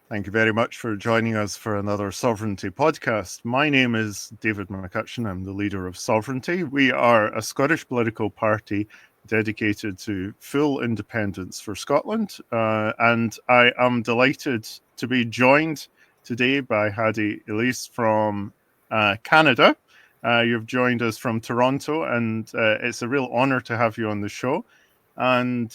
Thank you very much for joining us for another Sovereignty podcast. My name is David McHutchon. I'm the leader of Sovereignty. We are a Scottish political party dedicated to full independence for Scotland. And I am delighted to be joined today by Hadi Elis from Canada. You've joined us from Toronto, and it's a real honor to have you on the show. And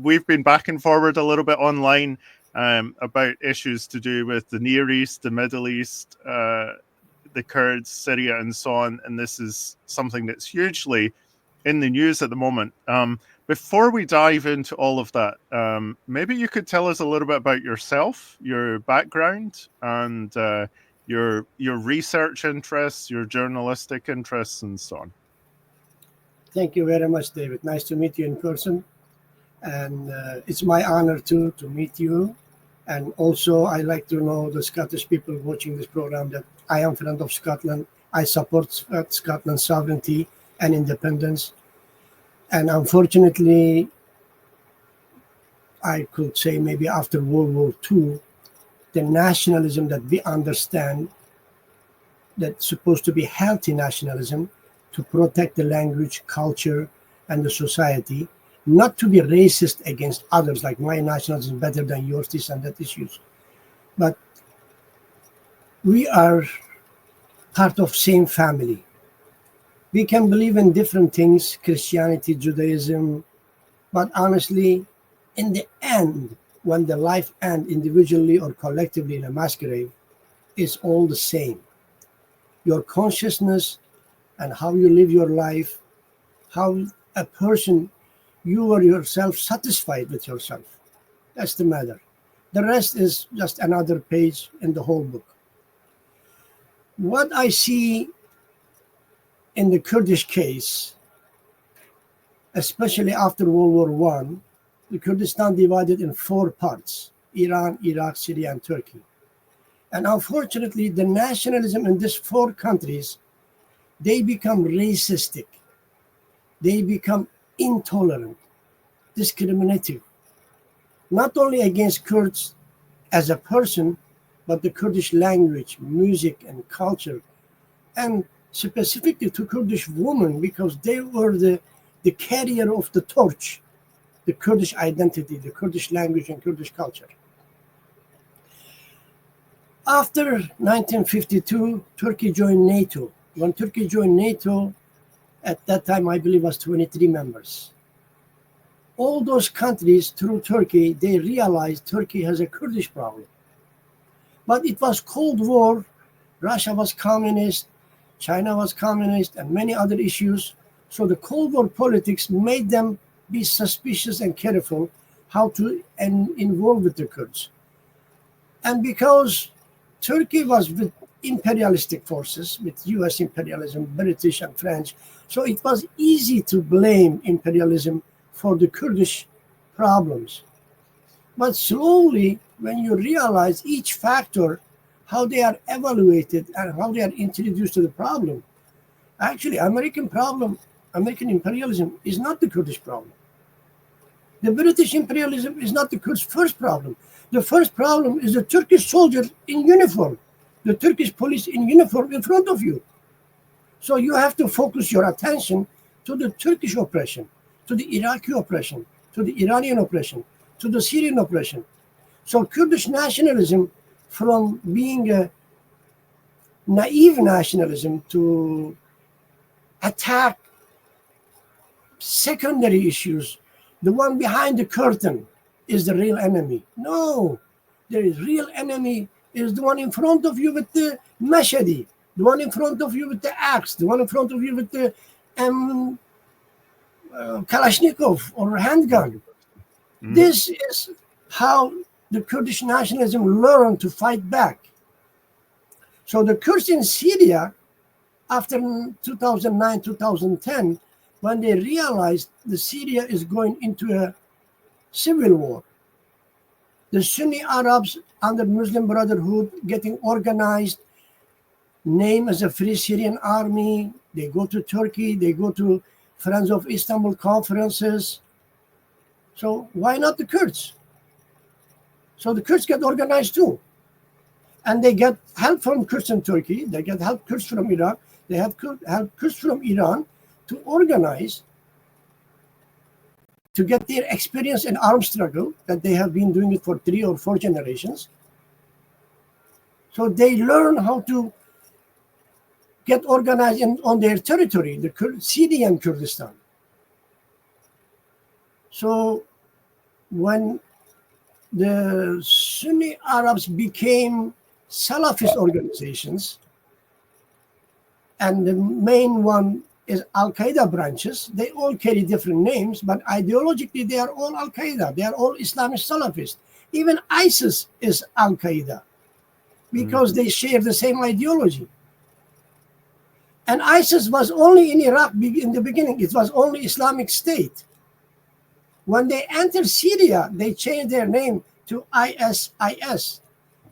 we've been back and forward a little bit online about issues to do with the Near East, the Middle East, the Kurds, Syria, and so on. And this is something that's hugely in the news at the moment. Before we dive into all of that, maybe you could tell us a little bit about yourself, your background, and your research interests, your journalistic interests, and so on. Thank you very much, David. Nice to meet you in person. And it's my honor to meet you. And also, I like to know the Scottish people watching this program that I am a friend of Scotland. I support Scotland's sovereignty and independence. And unfortunately, I could say maybe after World War II, the nationalism that we understand that's supposed to be healthy nationalism to protect the language, culture, and the society, not to be racist against others, like my nationalism is better than yours, this and that issues. But we are part of same family. We can believe in different things, Christianity, Judaism, but honestly, in the end, when the life ends individually or collectively in a mass grave, it's all the same. Your consciousness and how you live your life, how a person, you are yourself satisfied with yourself. That's the matter. The rest is just another page in the whole book. What I see in the Kurdish case, especially after World War I, the Kurdistan divided in 4 parts: Iran, Iraq, Syria, and Turkey. And unfortunately, the nationalism in these 4 countries, they become racistic. They become intolerant, discriminative, not only against Kurds as a person, but the Kurdish language, music, and culture, and specifically to Kurdish women, because they were the carrier of the torch, the Kurdish identity, the Kurdish language, and Kurdish culture. After 1952, Turkey joined NATO. When Turkey joined NATO, at that time, I believe, was 23 members. All those countries, through Turkey, they realized Turkey has a Kurdish problem. But it was Cold War. Russia was communist, China was communist, and many other issues. So the Cold War politics made them be suspicious and careful how to involve with the Kurds. And because Turkey was with imperialistic forces, with US imperialism, British and French, so it was easy to blame imperialism for the Kurdish problems. But slowly, when you realize each factor, how they are evaluated and how they are introduced to the problem, actually, American imperialism is not the Kurdish problem. The British imperialism is not the Kurds' first problem. The first problem is the Turkish soldier in uniform, the Turkish police in uniform in front of you. So you have to focus your attention to the Turkish oppression, to the Iraqi oppression, to the Iranian oppression, to the Syrian oppression. So Kurdish nationalism, from being a naive nationalism to attack secondary issues, the one behind the curtain is the real enemy. No, the real enemy is the one in front of you with the machete, the one in front of you with the axe, the one in front of you with the Kalashnikov or handgun. This is how the Kurdish nationalism learned to fight back. So the Kurds in Syria, after 2009, 2010, when they realized that Syria is going into a civil war, the Sunni Arabs under Muslim Brotherhood getting organized, named as a Free Syrian Army, they go to Turkey, they go to Friends of Istanbul conferences. So why not the Kurds? So the Kurds get organized too. And they get help from Kurds in Turkey. They get help Kurds from Iraq. They have help Kurds from Iran to organize, to get their experience in armed struggle, that they have been doing it for 3 or 4 generations. So they learn how to get organized on their territory, the Syrian Kurdistan. So when the Sunni Arabs became Salafist organizations, and the main one is Al-Qaeda branches, they all carry different names, but ideologically they are all Al-Qaeda. They are all Islamic Salafist. Even ISIS is Al-Qaeda because they share the same ideology. And ISIS was only in Iraq in the beginning. It was only Islamic State. When they entered Syria, they changed their name to ISIS.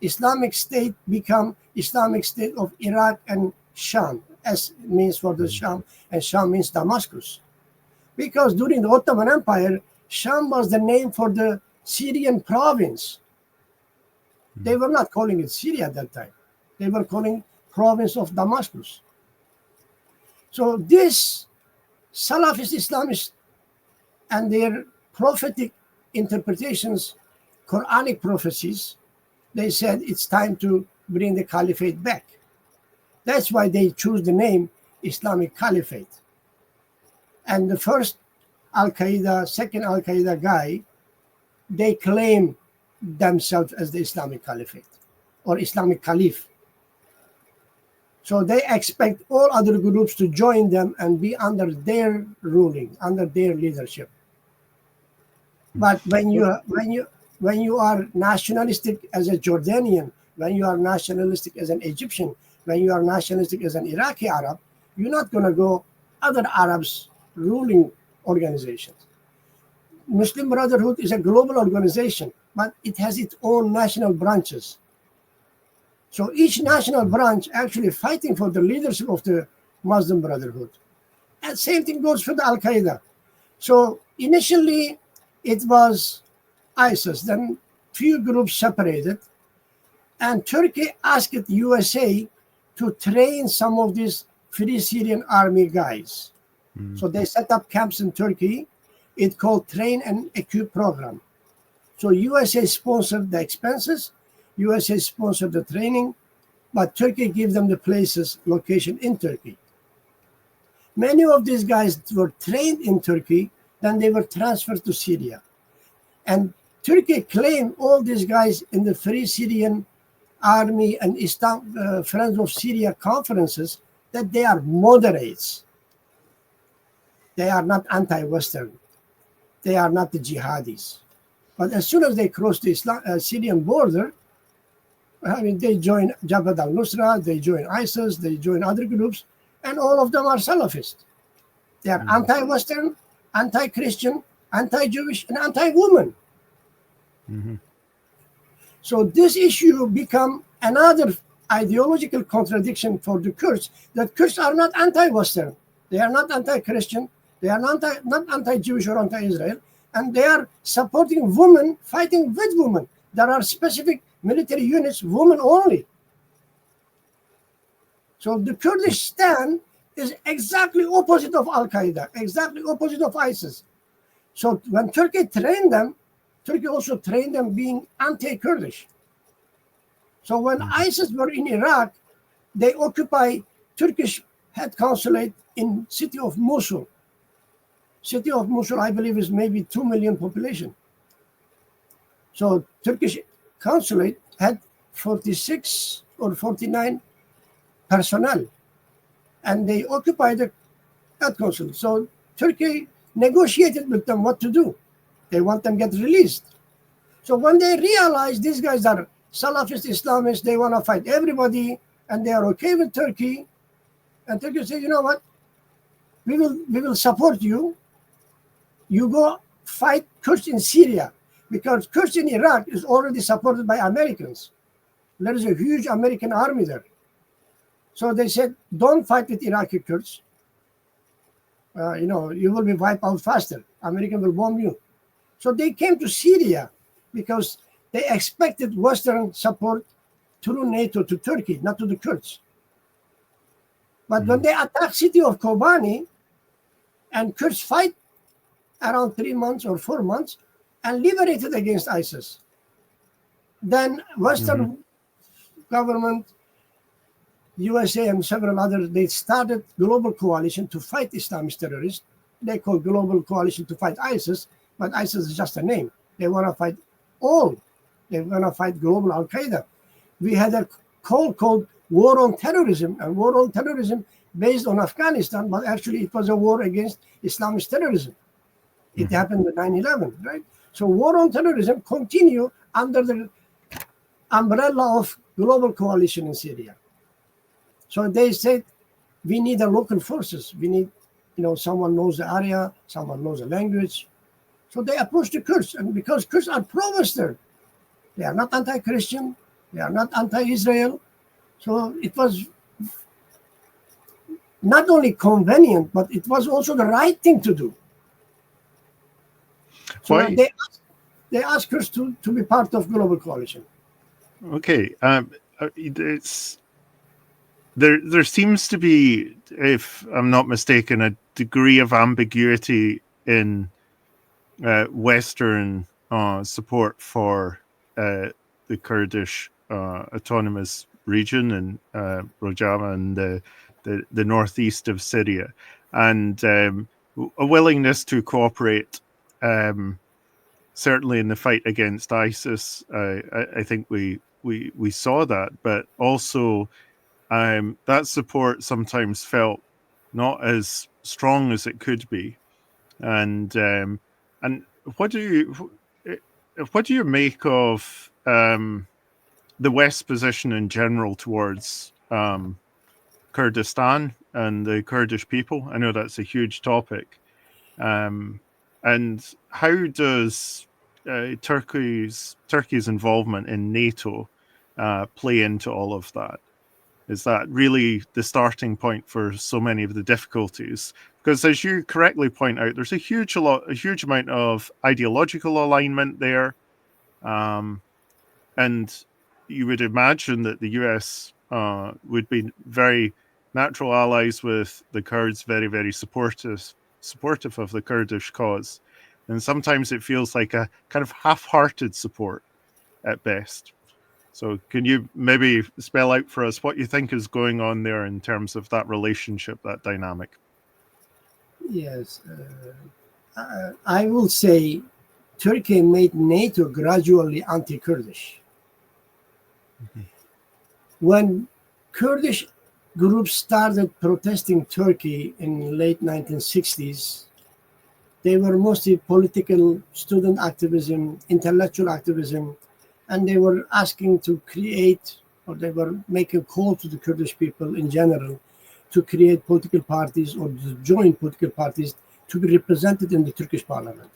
Islamic State become Islamic State of Iraq and Sham. S means for the Sham, and Sham means Damascus. Because during the Ottoman Empire, Sham was the name for the Syrian province. They were not calling it Syria at that time. They were calling province of Damascus. So this Salafist Islamists and their prophetic interpretations, Quranic prophecies, they said it's time to bring the caliphate back. That's why they choose the name Islamic Caliphate. And the first Al-Qaeda, second Al-Qaeda guy, they claim themselves as the Islamic Caliphate or Islamic Caliph. So they expect all other groups to join them and be under their ruling, under their leadership. But when you are nationalistic as a Jordanian, when you are nationalistic as an Egyptian, when you are nationalistic as an Iraqi Arab, you're not going to go other Arabs ruling organizations. Muslim Brotherhood is a global organization, but it has its own national branches. So each national branch actually fighting for the leadership of the Muslim Brotherhood. And same thing goes for the Al-Qaeda. So initially it was ISIS, then few groups separated, and Turkey asked the USA to train some of these Free Syrian Army guys. So they set up camps in Turkey. It's called Train and Equip Program. So USA sponsored the expenses, USA sponsored the training, but Turkey gave them the places, location in Turkey. Many of these guys were trained in Turkey, then they were transferred to Syria. And Turkey claimed all these guys in the Free Syrian Army and Friends of Syria conferences that they are moderates. They are not anti-Western. They are not the jihadis. But as soon as they cross the Syrian border, I mean, they join Jabhat al-Nusra, they join ISIS, they join other groups, and all of them are Salafist. They are anti-Western, anti-Christian, anti-Jewish, and anti-woman. So this issue become another ideological contradiction for the Kurds, that Kurds are not anti-Western, they are not anti-Christian, they are not anti-Jewish or anti-Israel, and they are supporting women, fighting with women. There are specific military units, women only. So the Kurdish stand is exactly opposite of Al-Qaeda, exactly opposite of ISIS. So when Turkey trained them, Turkey also trained them being anti-Kurdish. So when ISIS were in Iraq, they occupy Turkish head consulate in city of Mosul. City of Mosul, I believe, is maybe 2 million population. So Turkish consulate had 46 or 49 personnel, and they occupied the head consulate. So Turkey negotiated with them what to do. They want them get released. So when they realize these guys are Salafist Islamists, they want to fight everybody, and they are okay with Turkey, and Turkey says, you know what, we will support you. You go fight Kurds in Syria, because Kurds in Iraq is already supported by Americans. There is a huge American army there. So they said, don't fight with Iraqi Kurds. You will be wiped out faster. American will bomb you. So they came to Syria because they expected Western support through NATO to Turkey, not to the Kurds. But when they attack city of Kobani, and Kurds fight around 3 months or 4 months and liberated against ISIS, then Western government, USA and several others, they started global coalition to fight Islamist terrorists. They call global coalition to fight ISIS, but ISIS is just a name. They want to fight all. They want to fight global Al-Qaeda. We had a call called War on Terrorism, and War on Terrorism based on Afghanistan, but actually it was a war against Islamist terrorism. It happened with 9/11, right? So War on Terrorism continue under the umbrella of global coalition in Syria. So they said, we need a local forces. We need, someone knows the area, someone knows the language. So they approached the Kurds, and because Kurds are pro-Western, they are not anti-Christian, they are not anti-Israel. So it was not only convenient, but it was also the right thing to do. So they asked Kurds to be part of global coalition. Okay, there seems to be, if I'm not mistaken, a degree of ambiguity in Western support for the Kurdish autonomous region in Rojava and the northeast of Syria, and a willingness to cooperate. Certainly in the fight against ISIS, I think we saw that, but also that support sometimes felt not as strong as it could be. And what do you make of the West's position in general towards Kurdistan and the Kurdish people? I know that's a huge topic. And how does Turkey's involvement in NATO play into all of that? Is that really the starting point for so many of the difficulties? Because as you correctly point out, there's a huge amount of ideological alignment there, and you would imagine that the US would be very natural allies with the Kurds, very, very supportive of the Kurdish cause. And sometimes it feels like a kind of half-hearted support at best. So can you maybe spell out for us what you think is going on there in terms of that relationship, that dynamic? Yes. I will say Turkey made NATO gradually anti-Kurdish. When Kurdish groups started protesting Turkey in late 1960s, they were mostly political, student activism, intellectual activism, and they were asking to create, or they were making a call to the Kurdish people in general to create political parties or to join political parties to be represented in the Turkish parliament.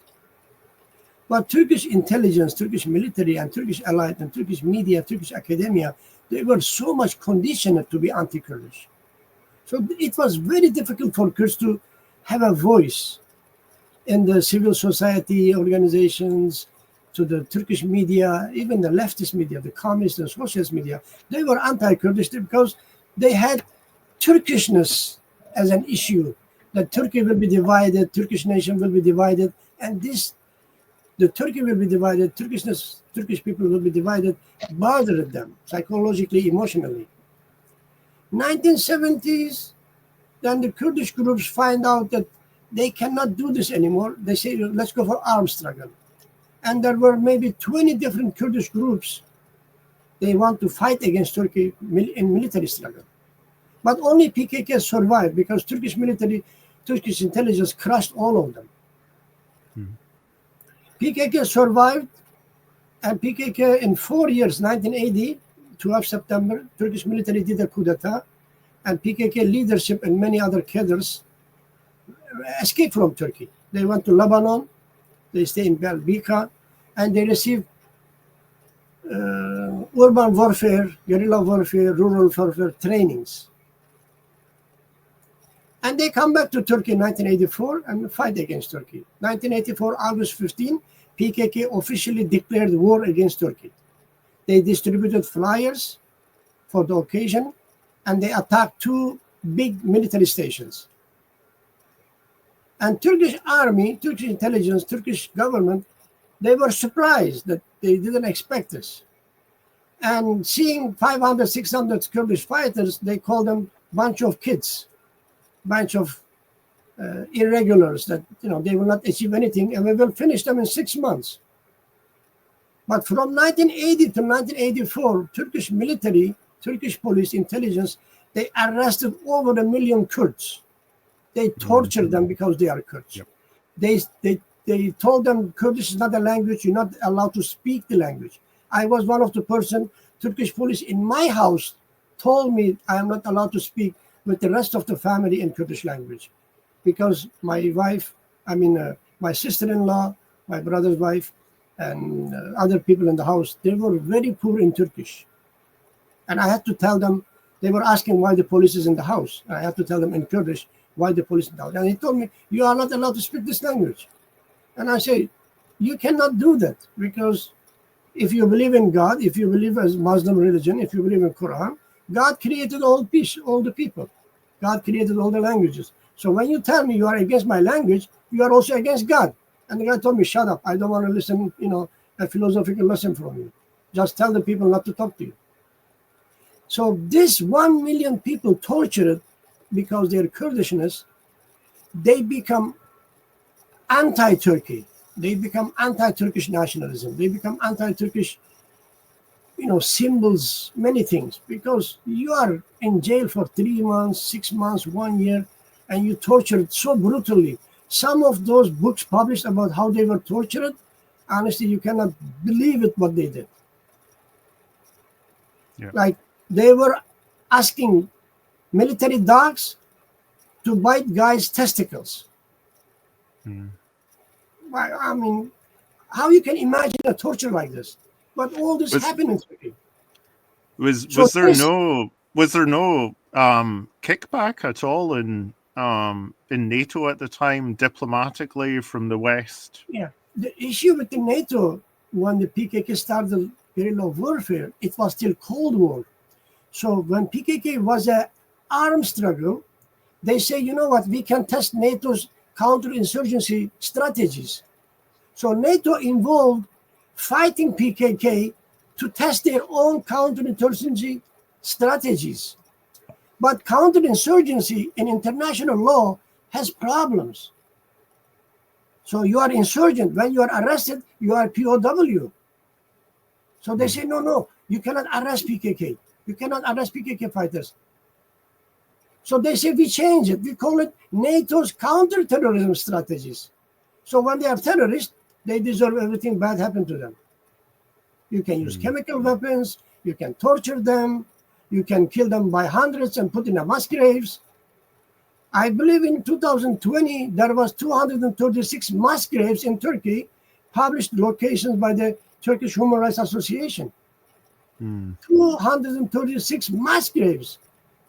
But Turkish intelligence, Turkish military, and Turkish allied, and Turkish media, Turkish academia, they were so much conditioned to be anti-Kurdish. So it was very difficult for Kurds to have a voice in the civil society organizations, to the Turkish media, even the leftist media, the communist and socialist media. They were anti-Kurdish because they had Turkishness as an issue, that Turkey will be divided, Turkish nation will be divided, and the Turkey will be divided, Turkish people will be divided, bothered them psychologically, emotionally. 1970s, then the Kurdish groups find out that they cannot do this anymore. They say, let's go for arms struggle. And there were maybe 20 different Kurdish groups. They want to fight against Turkey in military struggle. But only PKK survived because Turkish intelligence crushed all of them. PKK survived, and PKK in 4 years, 1980, 12 September, Turkish military did a coup d'etat, and PKK leadership and many other cadres escaped from Turkey. They went to Lebanon, they stay in Belbika, and they receive urban warfare, guerrilla warfare, rural warfare trainings. And they come back to Turkey in 1984 and fight against Turkey. 1984, August 15, PKK officially declared war against Turkey. They distributed flyers for the occasion, and they attacked 2 big military stations. And Turkish army, Turkish intelligence, Turkish government, they were surprised that they didn't expect this. And seeing 500, 600 Kurdish fighters, they called them bunch of kids, bunch of irregulars that, they will not achieve anything, and we will finish them in 6 months. But from 1980 to 1984, Turkish military, Turkish police intelligence, they arrested over 1 million Kurds. They tortured them because they are Kurds. Yep. They told them Kurdish is not a language, you're not allowed to speak the language. I was one of the person, Turkish police in my house told me I am not allowed to speak with the rest of the family in Kurdish language, because my wife, my sister-in-law, my brother's wife, and other people in the house, they were very poor in Turkish. And I had to tell them, they were asking why the police is in the house. And I had to tell them in Kurdish why the police is in the house. And he told me, you are not allowed to speak this language. And I say, you cannot do that, because if you believe in God, if you believe as Muslim religion, if you believe in Quran, God created all the people. God created all the languages. So when you tell me you are against my language, you are also against God. And the guy told me, shut up. I don't want to listen, a philosophical lesson from you. Just tell the people not to talk to you. So this 1 million people tortured because their Kurdishness, they become anti-Turkey. They become anti-Turkish nationalism. They become anti-Turkish, symbols, many things. Because you are in jail for 3 months, 6 months, 1 year, and you tortured so brutally. Some of those books published about how they were tortured, honestly, you cannot believe it what they did. Yeah. Like they were asking military dogs to bite guys' testicles. How you can imagine a torture like this? But all this happened in Turkey. Was there no kickback at all in NATO at the time, diplomatically, from the West? Yeah, the issue with the NATO, when the PKK started guerrilla warfare, it was still Cold War. So when PKK was an armed struggle, they say, you know what, we can test NATO's counterinsurgency strategies. So NATO involved fighting PKK to test their own counterinsurgency strategies. But counterinsurgency in international law has problems. So you are insurgent. When you are arrested, you are POW. So they say, no, you cannot arrest PKK. You cannot arrest PKK fighters. So they say, we change it. We call it NATO's counterterrorism strategies. So when they are terrorists, they deserve everything bad happened to them. You can use chemical weapons. You can torture them. You can kill them by hundreds and put in a mass graves. I believe in 2020, there was 236 mass graves in Turkey, published locations by the Turkish Human Rights Association. 236 mass graves,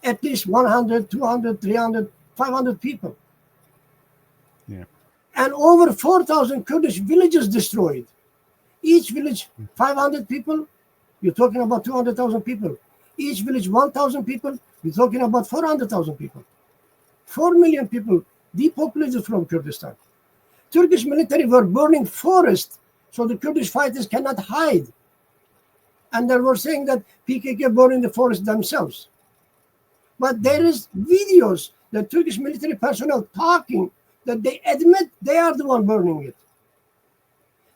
at least 100, 200, 300, 500 people. Yeah. And over 4,000 Kurdish villages destroyed. Each village, 500 people, you're talking about 200,000 people. Each village, 1,000 people, you're talking about 400,000 people. 4 million people depopulated from Kurdistan. Turkish military were burning forests so the Kurdish fighters cannot hide. And they were saying that PKK burned the forest themselves. But there is videos, the Turkish military personnel talking that they admit they are the one burning it.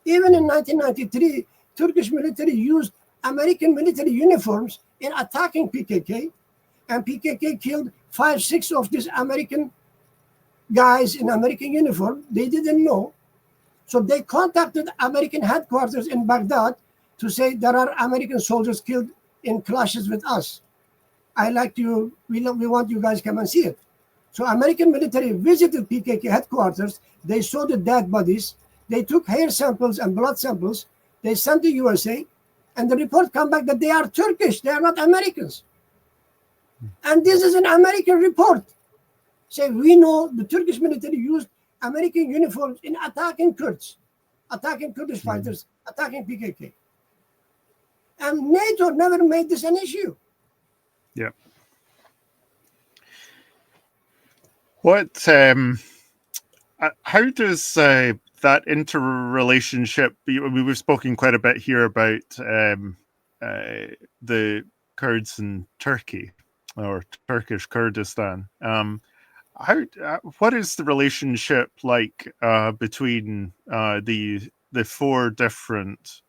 Even in 1993, Turkish military used American military uniforms in attacking PKK, and PKK killed 5-6 of these American guys in American uniform. They didn't know. So they contacted American headquarters in Baghdad to say there are American soldiers killed in clashes with us. We want you guys come and see it. So American military visited PKK headquarters. They saw the dead bodies. They took hair samples and blood samples. They sent to USA, and the report come back that they are Turkish. They are not Americans. And this is an American report. Say, we know the Turkish military used American uniforms in attacking Kurds. attacking Kurdish fighters, attacking PKK. And NATO never made this an issue. Yeah. What? How does that interrelationship? We've spoken quite a bit here about the Kurds in Turkey or Turkish Kurdistan. What is the relationship like between the four different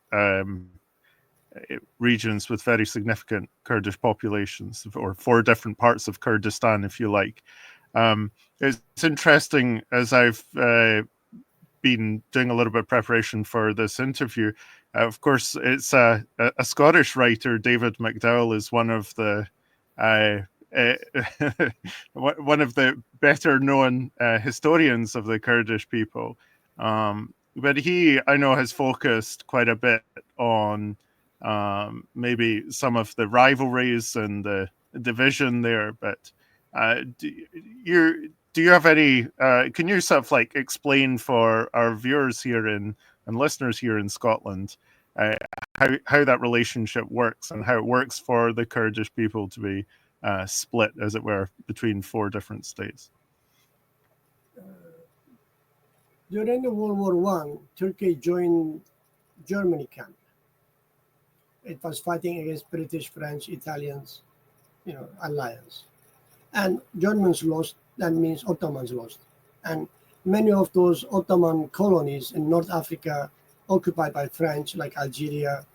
regions with very significant Kurdish populations, or four different parts of Kurdistan, if you like? It's interesting, as I've been doing a little bit of preparation for this interview. Of course, it's a Scottish writer, David McDowell, is one of the one of the better known historians of the Kurdish people. But he, I know, has focused quite a bit on maybe some of the rivalries and the division there. But do you have any? Can you sort of like explain for our viewers here and listeners here in Scotland how that relationship works and how it works for the Kurdish people to be split, as it were, between four different states? During the World War I, Turkey joined Germany camp. It was fighting against British, French, Italians, alliance. And Germans lost, that means Ottomans lost. And many of those Ottoman colonies in North Africa occupied by French, like Algeria,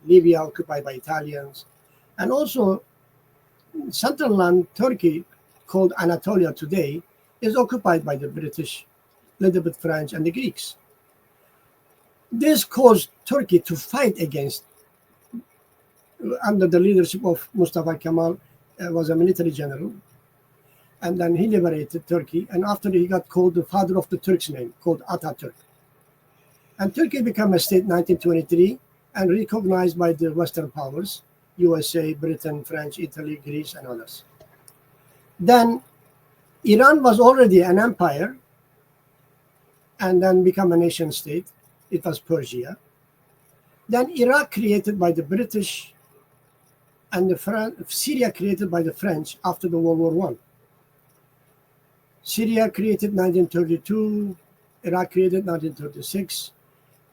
Libya occupied by Italians. And also central land, Turkey, called Anatolia today, is occupied by the British, little bit French, and the Greeks. This caused Turkey to fight against, under the leadership of Mustafa Kemal, was a military general, and then he liberated Turkey, and after he got called the father of the Turks name, called Atatürk. And Turkey became a state in 1923 and recognized by the Western powers, USA, Britain, French, Italy, Greece, and others. Then Iran was already an empire and then became a nation state. It was Persia. Then Iraq created by the British, and Syria created by the French after the World War I. Syria created 1932, Iraq created 1936.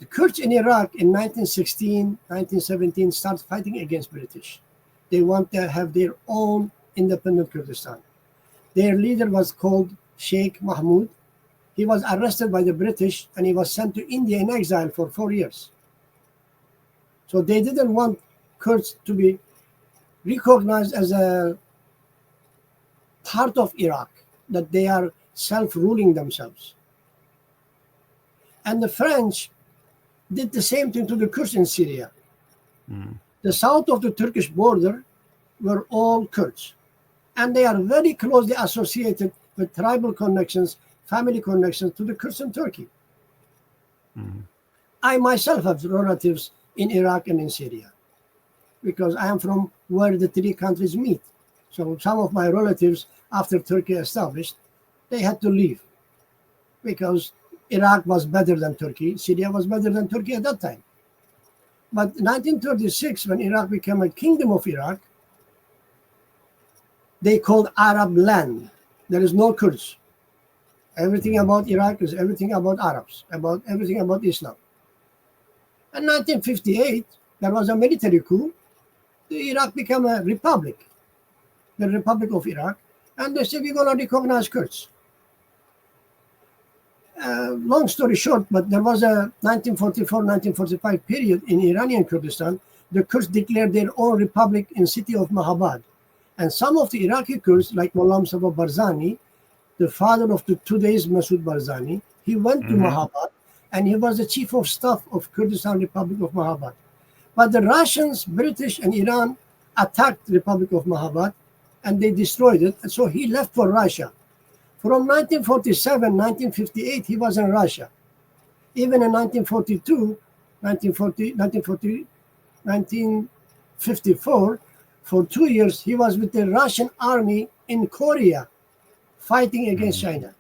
The Kurds in Iraq in 1916, 1917 started fighting against British. They want to have their own independent Kurdistan. Their leader was called Sheikh Mahmoud. He was arrested by the British and he was sent to India in exile for 4 years. So they didn't want Kurds to be recognized as a part of Iraq, that they are self-ruling themselves. And the French did the same thing to the Kurds in Syria. The south of the Turkish border were all Kurds. And they are very closely associated with tribal connections, family connections to the Kurds in Turkey. I myself have relatives in Iraq and in Syria, because I am from where the three countries meet. So some of my relatives, after Turkey established, they had to leave because Iraq was better than Turkey. Syria was better than Turkey at that time. But 1936, when Iraq became a kingdom of Iraq, they called Arab land. There is no Kurds. Everything about Iraq is everything about Arabs, about everything about Islam. In 1958, there was a military coup. Iraq became a republic, the Republic of Iraq, and they said, we're going to recognize Kurds. Long story short, but there was a 1944-1945 period in Iranian Kurdistan. The Kurds declared their own republic in city of Mahabad. And some of the Iraqi Kurds, like Mullah Mustafa Barzani, the father of the today's Masoud Barzani, he went to Mahabad and he was the chief of staff of Kurdistan Republic of Mahabad. But the Russians, British, and Iran attacked the Republic of Mahabad and they destroyed it. And so he left for Russia. From 1947, 1958, he was in Russia. Even in 1942, 1954, for 2 years, he was with the Russian army in Korea, fighting against China.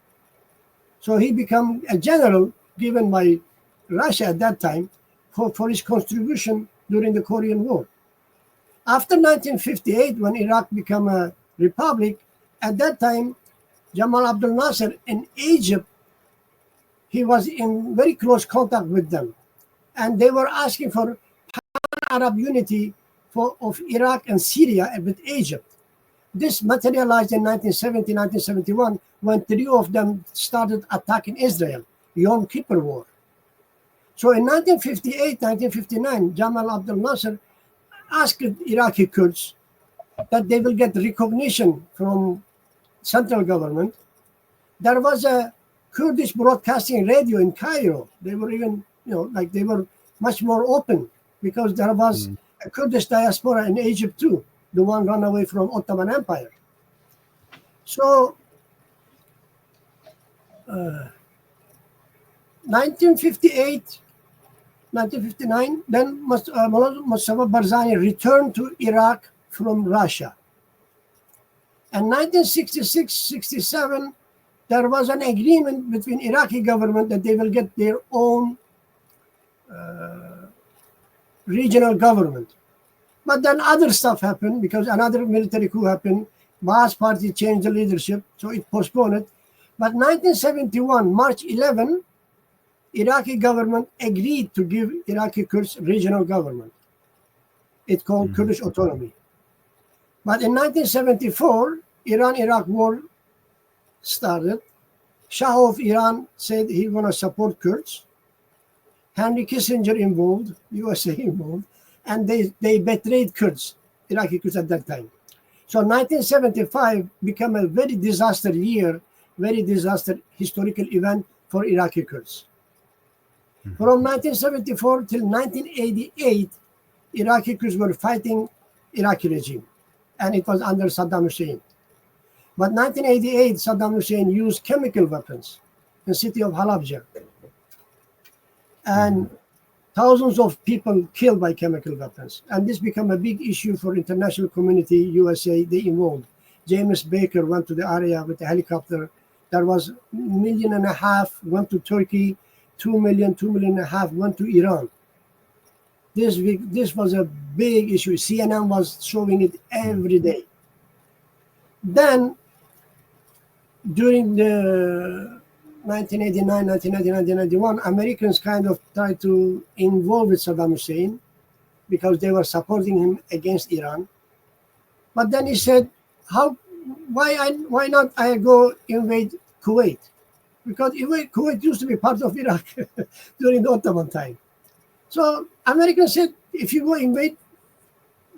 So he became a general given by Russia at that time for its contribution during the Korean War. After 1958, when Iraq became a republic, at that time, Jamal Abdel Nasser in Egypt, he was in very close contact with them. And they were asking for Arab unity of Iraq and Syria with Egypt. This materialized in 1970, 1971, when three of them started attacking Israel, Yom Kippur War. So in 1958, 1959, Jamal Abdel Nasser asked Iraqi Kurds that they will get recognition from central government. There was a Kurdish broadcasting radio in Cairo. They were even, they were much more open because there was a Kurdish diaspora in Egypt too, the one run away from Ottoman Empire. So 1958, 1959, then Mustafa Barzani returned to Iraq from Russia. And 1966-67, there was an agreement between Iraqi government that they will get their own regional government. But then other stuff happened because another military coup happened. Baas Party changed the leadership, so it postponed it. But 1971, March 11, Iraqi government agreed to give Iraqi Kurds regional government. It's called Kurdish autonomy. But in 1974, Iran-Iraq war started. Shah of Iran said he want to support Kurds. Henry Kissinger involved, USA involved, and they betrayed Kurds, Iraqi Kurds at that time. So 1975 became a very disaster year, very disaster historical event for Iraqi Kurds. From 1974 till 1988, Iraqi Kurds were fighting Iraqi regime, and it was under Saddam Hussein. But 1988, Saddam Hussein used chemical weapons in the city of Halabja. And thousands of people killed by chemical weapons. And this became a big issue for international community, USA, they involved. James Baker went to the area with a helicopter. There was 1.5 million went to Turkey, 2 million and a half went to Iran. This was a big issue. CNN was showing it every day. Then, during the 1989, 1991, Americans kind of tried to involve with Saddam Hussein because they were supporting him against Iran. But then he said, why not I go invade Kuwait? Because Kuwait used to be part of Iraq during the Ottoman time. So Americans said, if you go invade,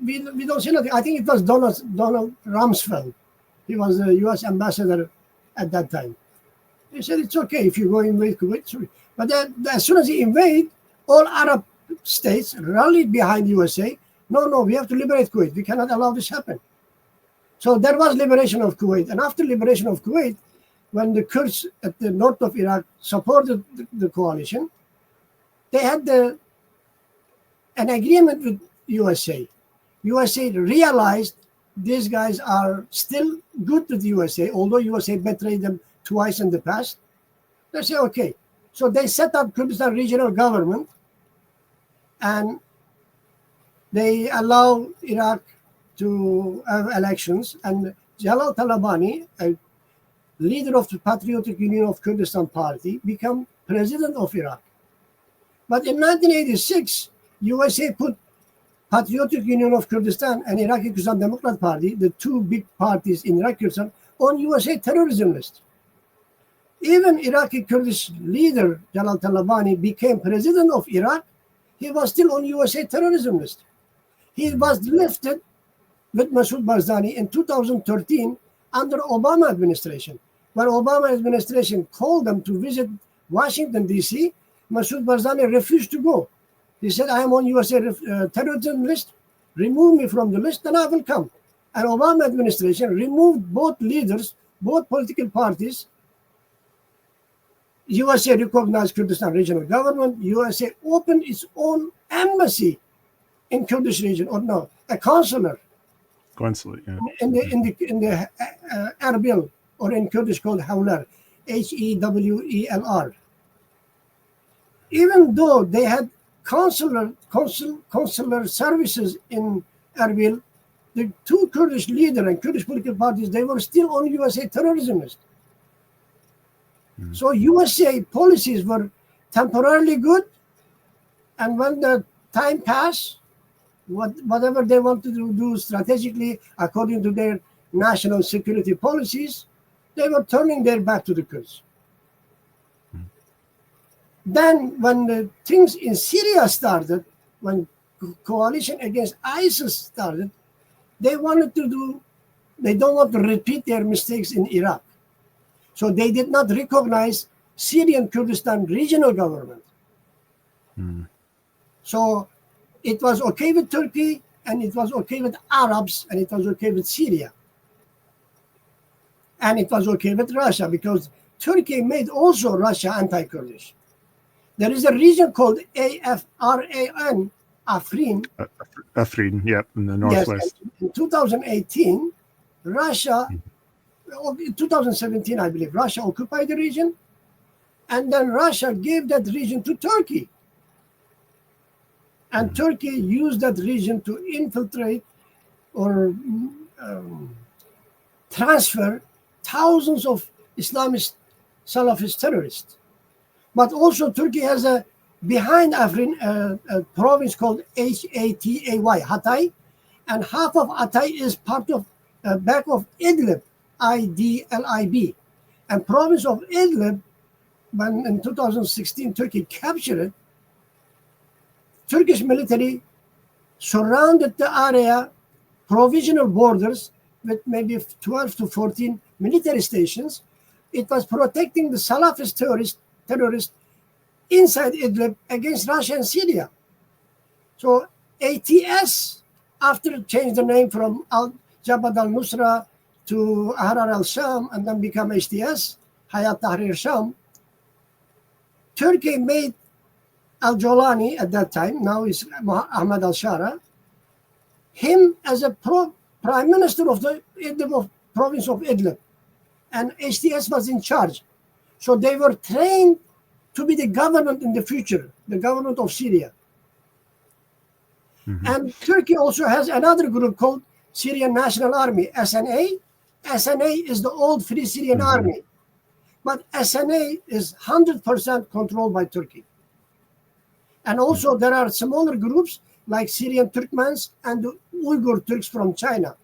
we don't say nothing. I think it was Donald Rumsfeld. He was the U.S. ambassador at that time. He said, it's okay if you go invade Kuwait. Sorry. But then as soon as he invaded, all Arab states rallied behind USA. No, we have to liberate Kuwait. We cannot allow this happen. So there was liberation of Kuwait. And after liberation of Kuwait, when the Kurds at the north of Iraq supported the coalition, they had an agreement with USA. USA realized these guys are still good with USA, although USA betrayed them twice in the past. They say, okay. So they set up Kurdistan regional government, and they allow Iraq to have elections. And Jalal Talabani, a leader of the Patriotic Union of Kurdistan party, became president of Iraq. But in 1986, USA put Patriotic Union of Kurdistan and Iraqi Kurdistan Democrat Party, the two big parties in Iraqi Kurdistan, on USA terrorism list. Even Iraqi Kurdish leader Jalal Talabani became president of Iraq. He was still on USA terrorism list. He was lifted with Masoud Barzani in 2013 under Obama administration. When Obama administration called them to visit Washington, D.C., Masoud Barzani refused to go. He said, I am on USA terrorism list. Remove me from the list, then I will come. And Obama administration removed both leaders, both political parties. USA recognized Kurdistan regional government. USA opened its own embassy in Kurdish region, or no, a consulate. Consulate, yeah. In the Erbil, or in Kurdish called Hewler, Hewler. even though they had consular services in Erbil, the two Kurdish leaders and Kurdish political parties, they were still on USA terrorism. So USA policies were temporarily good, and when the time passed, whatever they wanted to do strategically according to their national security policies, they were turning their back to the Kurds. Then when the things in Syria started, when coalition against ISIS started, they don't want to repeat their mistakes in Iraq. So they did not recognize Syrian Kurdistan regional government. So it was okay with Turkey, and it was okay with Arabs, and it was okay with Syria. And it was okay with Russia, because Turkey made also Russia anti-Kurdish. There is a region called AFRAN, Afrin. Afrin, yeah, in the northwest. Yes, in 2018, Russia, in 2017, I believe, Russia occupied the region, and then Russia gave that region to Turkey. And Turkey used that region to infiltrate or transfer thousands of Islamist Salafist terrorists. But also Turkey has behind Afrin a province called Hatay, Hatay, and half of Hatay is part of back of Idlib, Idlib. And province of Idlib, when in 2016 Turkey captured it, Turkish military surrounded the area, provisional borders with maybe 12 to 14 military stations. It was protecting the Salafist terrorists inside Idlib against Russia and Syria. So ATS, after changed the name from Jabhat al-Nusra to Ahrar al-Sham and then become HTS, Hayat Tahrir Sham, Turkey made al-Jolani at that time, now is Ahmad al-Shara, him as a prime minister of the province of Idlib. And HTS was in charge. So they were trained to be the government in the future, the government of Syria. And Turkey also has another group called Syrian National Army, SNA. SNA is the old Free Syrian Army. But SNA is 100% controlled by Turkey. And also there are smaller groups like Syrian Turkmens and the Uyghur Turks from China.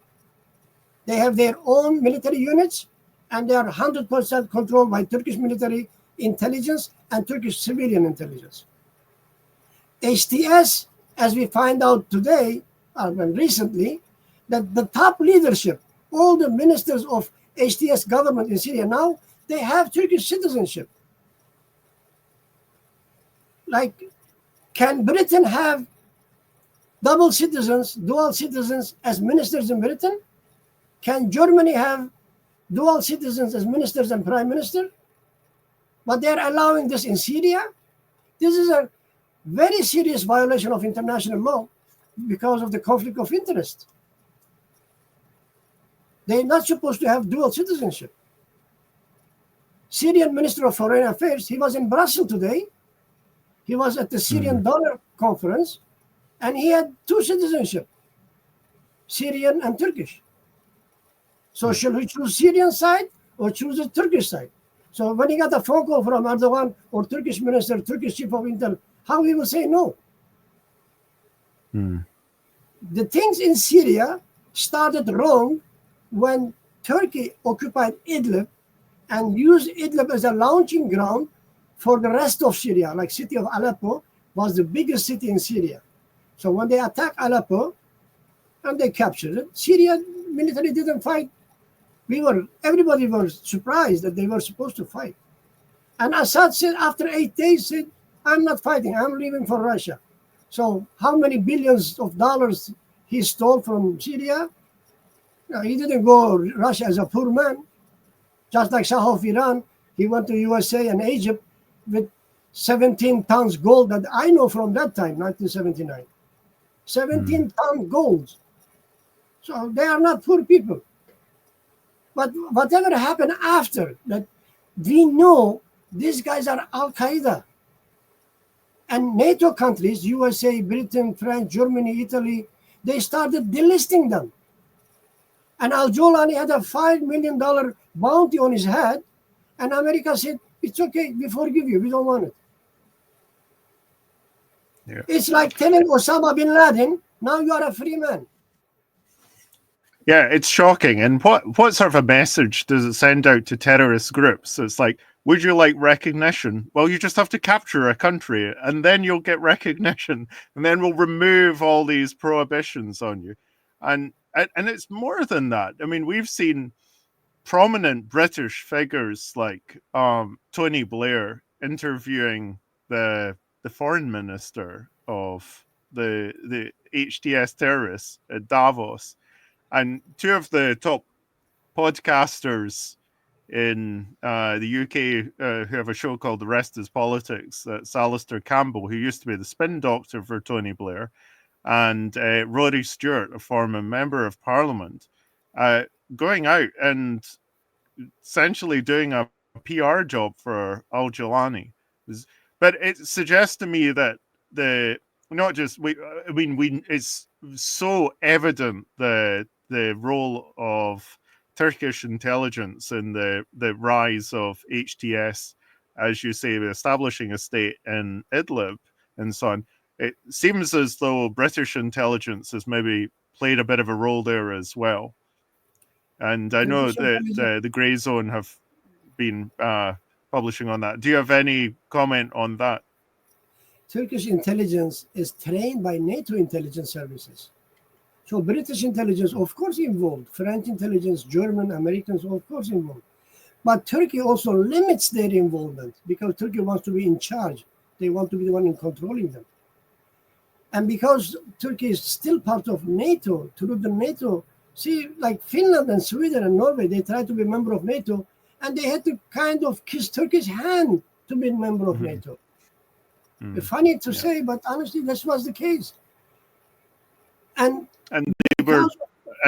They have their own military units, and they are 100% controlled by Turkish military intelligence and Turkish civilian intelligence. HTS, as we find out today, recently, that the top leadership, all the ministers of HTS government in Syria now, they have Turkish citizenship. Like, can Britain have double citizens, dual citizens as ministers in Britain? Can Germany have dual citizens as ministers and prime minister? But they're allowing this in Syria. This is a very serious violation of international law because of the conflict of interest. They're not supposed to have dual citizenship. Syrian Minister of Foreign Affairs, he was in Brussels today. He was at the Syrian Dollar Conference, and he had two citizenship, Syrian and Turkish. So should he choose Syrian side or choose the Turkish side? So when he got a phone call from Erdogan or Turkish minister, Turkish chief of intel, how he will say no? The things in Syria started wrong when Turkey occupied Idlib and used Idlib as a launching ground for the rest of Syria. Like city of Aleppo was the biggest city in Syria. So when they attacked Aleppo and they captured it, Syria military didn't fight. Everybody was surprised that they were supposed to fight. And Assad said after 8 days, said, I'm not fighting, I'm leaving for Russia. So how many billions of dollars he stole from Syria? No, he didn't go Russia as a poor man. Just like Shah of Iran, he went to USA and Egypt with 17 tons gold that I know from that time, 1979. 17-ton gold. So they are not poor people. But whatever happened after that, we know these guys are Al-Qaeda. And NATO countries, USA, Britain, France, Germany, Italy, they started delisting them. And Al-Jolani had a $5 million bounty on his head, and America said, it's okay, we forgive you, we don't want it. Yeah. It's like telling Osama bin Laden, now you are a free man. Yeah, it's shocking. And what sort of a message does it send out to terrorist groups? It's like, would you like recognition? Well, you just have to capture a country and then you'll get recognition. And then we'll remove all these prohibitions on you. And it's more than that. I mean, we've seen prominent British figures like Tony Blair interviewing the foreign minister of the HTS terrorists at Davos. And two of the top podcasters in the UK who have a show called The Rest is Politics, that's Alistair Campbell, who used to be the spin doctor for Tony Blair, and Rory Stewart, a former member of Parliament, going out and essentially doing a PR job for Al-Jolani. But it suggests to me that it's so evident the role of Turkish intelligence in the rise of HTS, as you say, establishing a state in Idlib and so on. It seems as though British intelligence has maybe played a bit of a role there as well. And I know that the Grey Zone have been publishing on that. Do you have any comment on that? Turkish intelligence is trained by NATO intelligence services. So British intelligence, of course, involved. French intelligence, German, Americans, of course, involved. But Turkey also limits their involvement because Turkey wants to be in charge. They want to be the one in controlling them. And because Turkey is still part of NATO, through the NATO, see, like Finland and Sweden and Norway, they tried to be a member of NATO, and they had to kind of kiss Turkey's hand to be a member of NATO. It's funny to say, but honestly, this was the case. And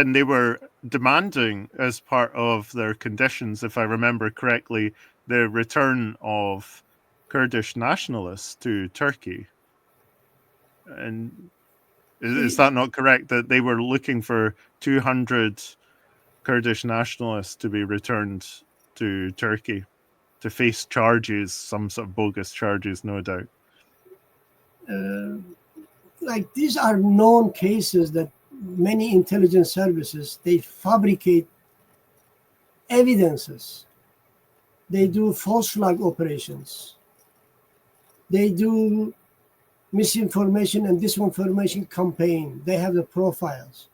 they were demanding, as part of their conditions, if I remember correctly, the return of Kurdish nationalists to Turkey. And is that not correct, that they were looking for 200 Kurdish nationalists to be returned to Turkey to face charges, some sort of bogus charges, no doubt? Like, these are known cases that many intelligence services, they fabricate evidences. They do false flag operations. They do misinformation and disinformation campaign. They have the profiles.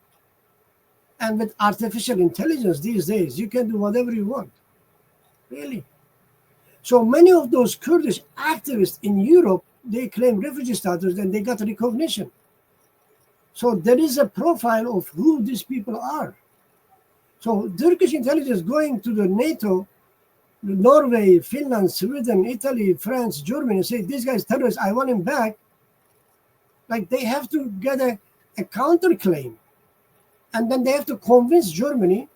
And with artificial intelligence these days, you can do whatever you want. Really. So many of those Kurdish activists in Europe, they claim refugee status and they got recognition. So there is a profile of who these people are. So Turkish intelligence going to the NATO, Norway, Finland, Sweden, Italy, France, Germany, say, this guy's terrorist, I want him back. Like, they have to get a counterclaim. And then they have to convince Germany,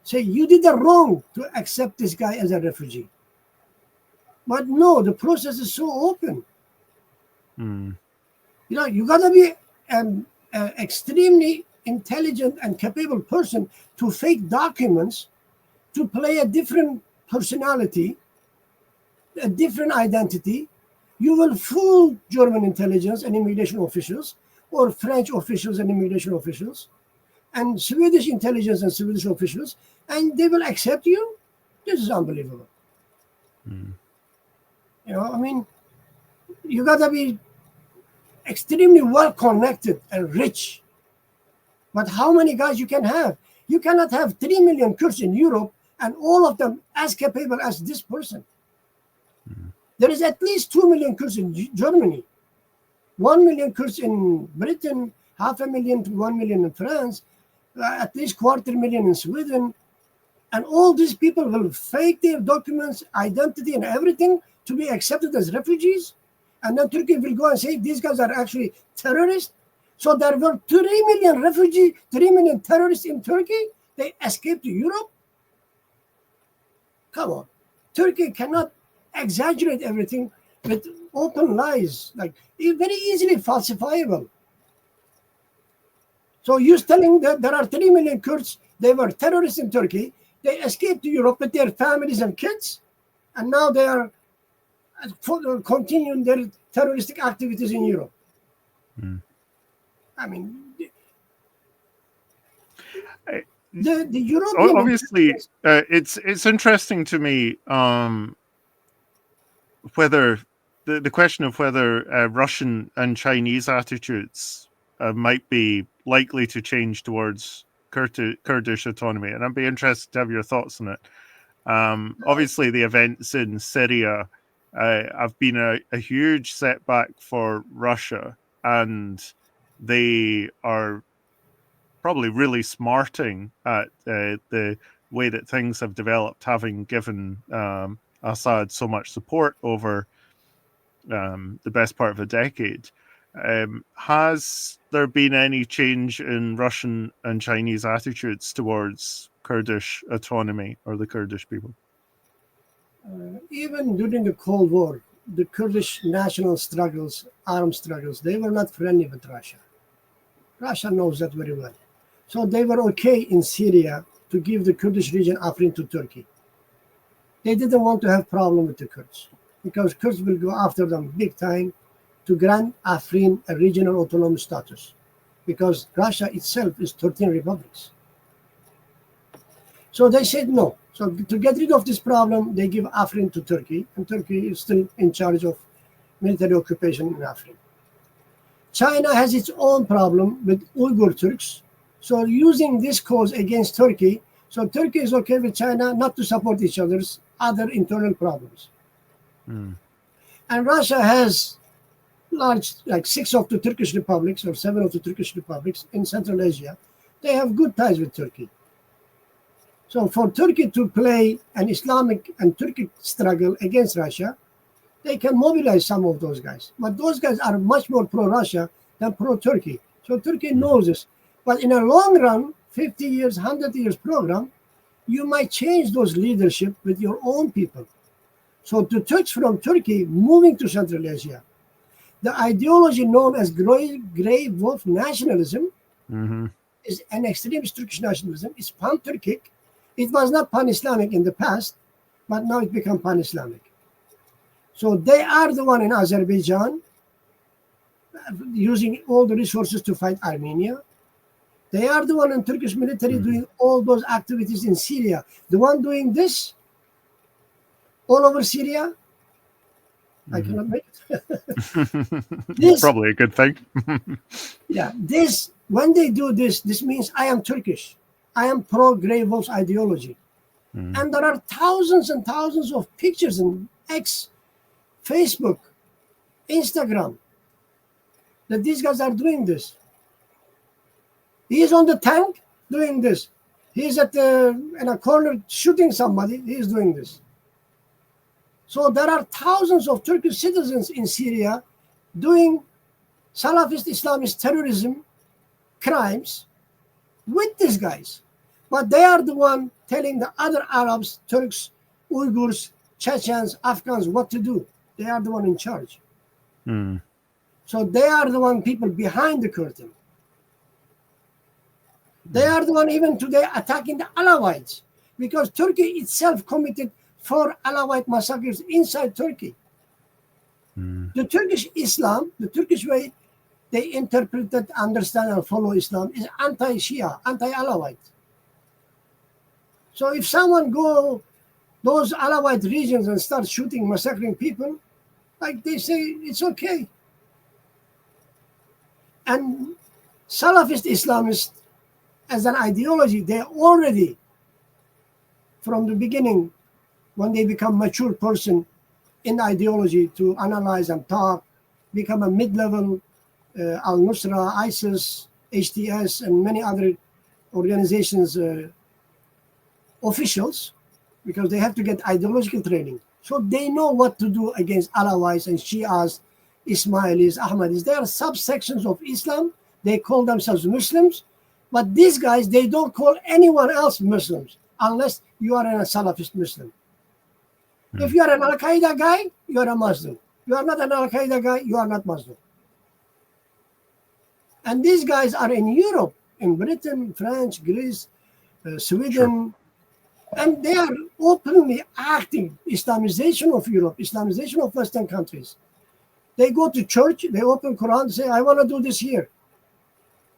say, you did it wrong to accept this guy as a refugee. But no, the process is so open. You know, you got to be an extremely intelligent and capable person to fake documents, to play a different personality, a different identity. You will fool German intelligence and immigration officials, or French officials and immigration officials, and Swedish intelligence and Swedish officials, and they will accept you. This is unbelievable. You know, I mean, you got to be extremely well connected and rich. But how many guys you can have? You cannot have 3 million Kurds in Europe and all of them as capable as this person. There is at least 2 million Kurds in Germany, 1 million Kurds in Britain, 500,000 to 1 million in France, at least 250,000 in Sweden. And all these people will fake their documents, identity, and everything to be accepted as refugees. And then Turkey will go and say these guys are actually terrorists. So there were 3 million refugees, 3 million terrorists in Turkey. They escaped to Europe. Come on. Turkey cannot exaggerate everything with open lies, like very easily falsifiable. So you're telling that there are 3 million Kurds, they were terrorists in Turkey, they escaped to Europe with their families and kids, and now they are continuing their terroristic activities in Europe. I mean, the European... Obviously, it's interesting to me whether the question of whether Russian and Chinese attitudes might be likely to change towards Kurdish autonomy, and I'd be interested to have your thoughts on it. Obviously, the events in Syria have been a huge setback for Russia, and they are probably really smarting at the way that things have developed, having given Assad so much support over the best part of a decade. Has there been any change in Russian and Chinese attitudes towards Kurdish autonomy or the Kurdish people? Even during the Cold War, the Kurdish national struggles, armed struggles, they were not friendly with Russia. Russia knows that very well. So they were okay in Syria to give the Kurdish region Afrin to Turkey. They didn't want to have problem with the Kurds, because Kurds will go after them big time to grant Afrin a regional autonomous status, because Russia itself is 13 republics. So they said no. So to get rid of this problem, they give Afrin to Turkey, and Turkey is still in charge of military occupation in Afrin. China has its own problem with Uyghur Turks. So using this cause against Turkey, so Turkey is okay with China not to support each other's other internal problems. And Russia has large, like 6 of the Turkish republics or 7 of the Turkish republics in Central Asia. They have good ties with Turkey. So for Turkey to play an Islamic and Turkic struggle against Russia, they can mobilize some of those guys. But those guys are much more pro-Russia than pro-Turkey. So Turkey knows this. But in a long run, 50 years, 100 years program, you might change those leadership with your own people. So the Turks from Turkey moving to Central Asia, the ideology known as grey wolf nationalism is an extremist Turkish nationalism. It's pan-Turkic. It was not pan-Islamic in the past, but now it become pan-Islamic. So they are the one in Azerbaijan using all the resources to fight Armenia. They are the one in Turkish military doing all those activities in Syria. The one doing this all over Syria, I cannot make it. This, probably a good thing. Yeah, this, when they do this, this means I am Turkish. I am pro-Grey Wolf's ideology. And there are thousands and thousands of pictures in X, Facebook, Instagram, that these guys are doing this. He is on the tank doing this. He is in a corner shooting somebody. He is doing this. So there are thousands of Turkish citizens in Syria doing Salafist Islamist terrorism crimes with these guys. But they are the one telling the other Arabs, Turks, Uyghurs, Chechens, Afghans what to do. They are the one in charge. So they are the one people behind the curtain. They are the one even today attacking the Alawites, because Turkey itself committed 4 Alawite massacres inside Turkey. The Turkish Islam, the Turkish way they interpret, understand, and follow Islam is anti-Shia, anti-Alawite. So if someone go those Alawite regions and start shooting, massacring people, like they say, it's okay. And Salafist Islamists, as an ideology, they already, from the beginning, when they become mature person in ideology to analyze and talk, become a mid-level Al-Nusra, ISIS, HTS, and many other organizations officials, because they have to get ideological training. So they know what to do against Alawites and Shias, Ismailis, Ahmadis. They are subsections of Islam. They call themselves Muslims. But these guys, they don't call anyone else Muslims unless you are a Salafist Muslim. If you are an Al-Qaeda guy, you are a Muslim. You are not an Al-Qaeda guy, you are not Muslim. And these guys are in Europe, in Britain, France, Greece, Sweden, Sure. and they are openly acting Islamization of Europe, Islamization of Western countries. They go to church, they open Quran, say, I want to do this here.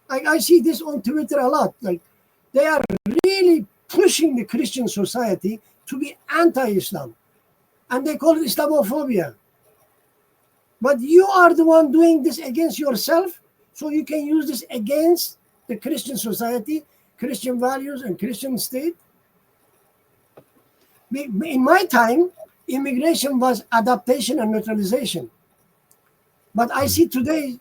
I see this on Twitter a lot. Like, they are really pushing the Christian society to be anti-Islam. And they call it Islamophobia. But you are the one doing this against yourself, so you can use this against the Christian society, Christian values, and Christian state. In my time, immigration was adaptation and neutralization. But I see today,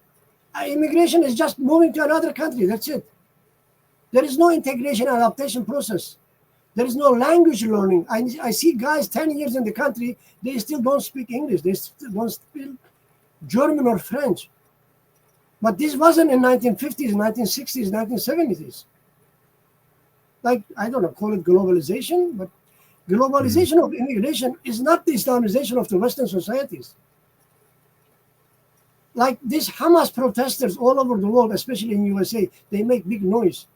immigration is just moving to another country. That's it. There is no integration and adaptation process. There is no language learning. I see guys 10 years in the country, they still don't speak English. They still don't speak German or French. But this wasn't in 1950s, 1960s, 1970s. Like, I don't know, call it globalization, but globalization of immigration is not the Islamization of the Western societies. Like these Hamas protesters all over the world, especially in USA, they make big noise.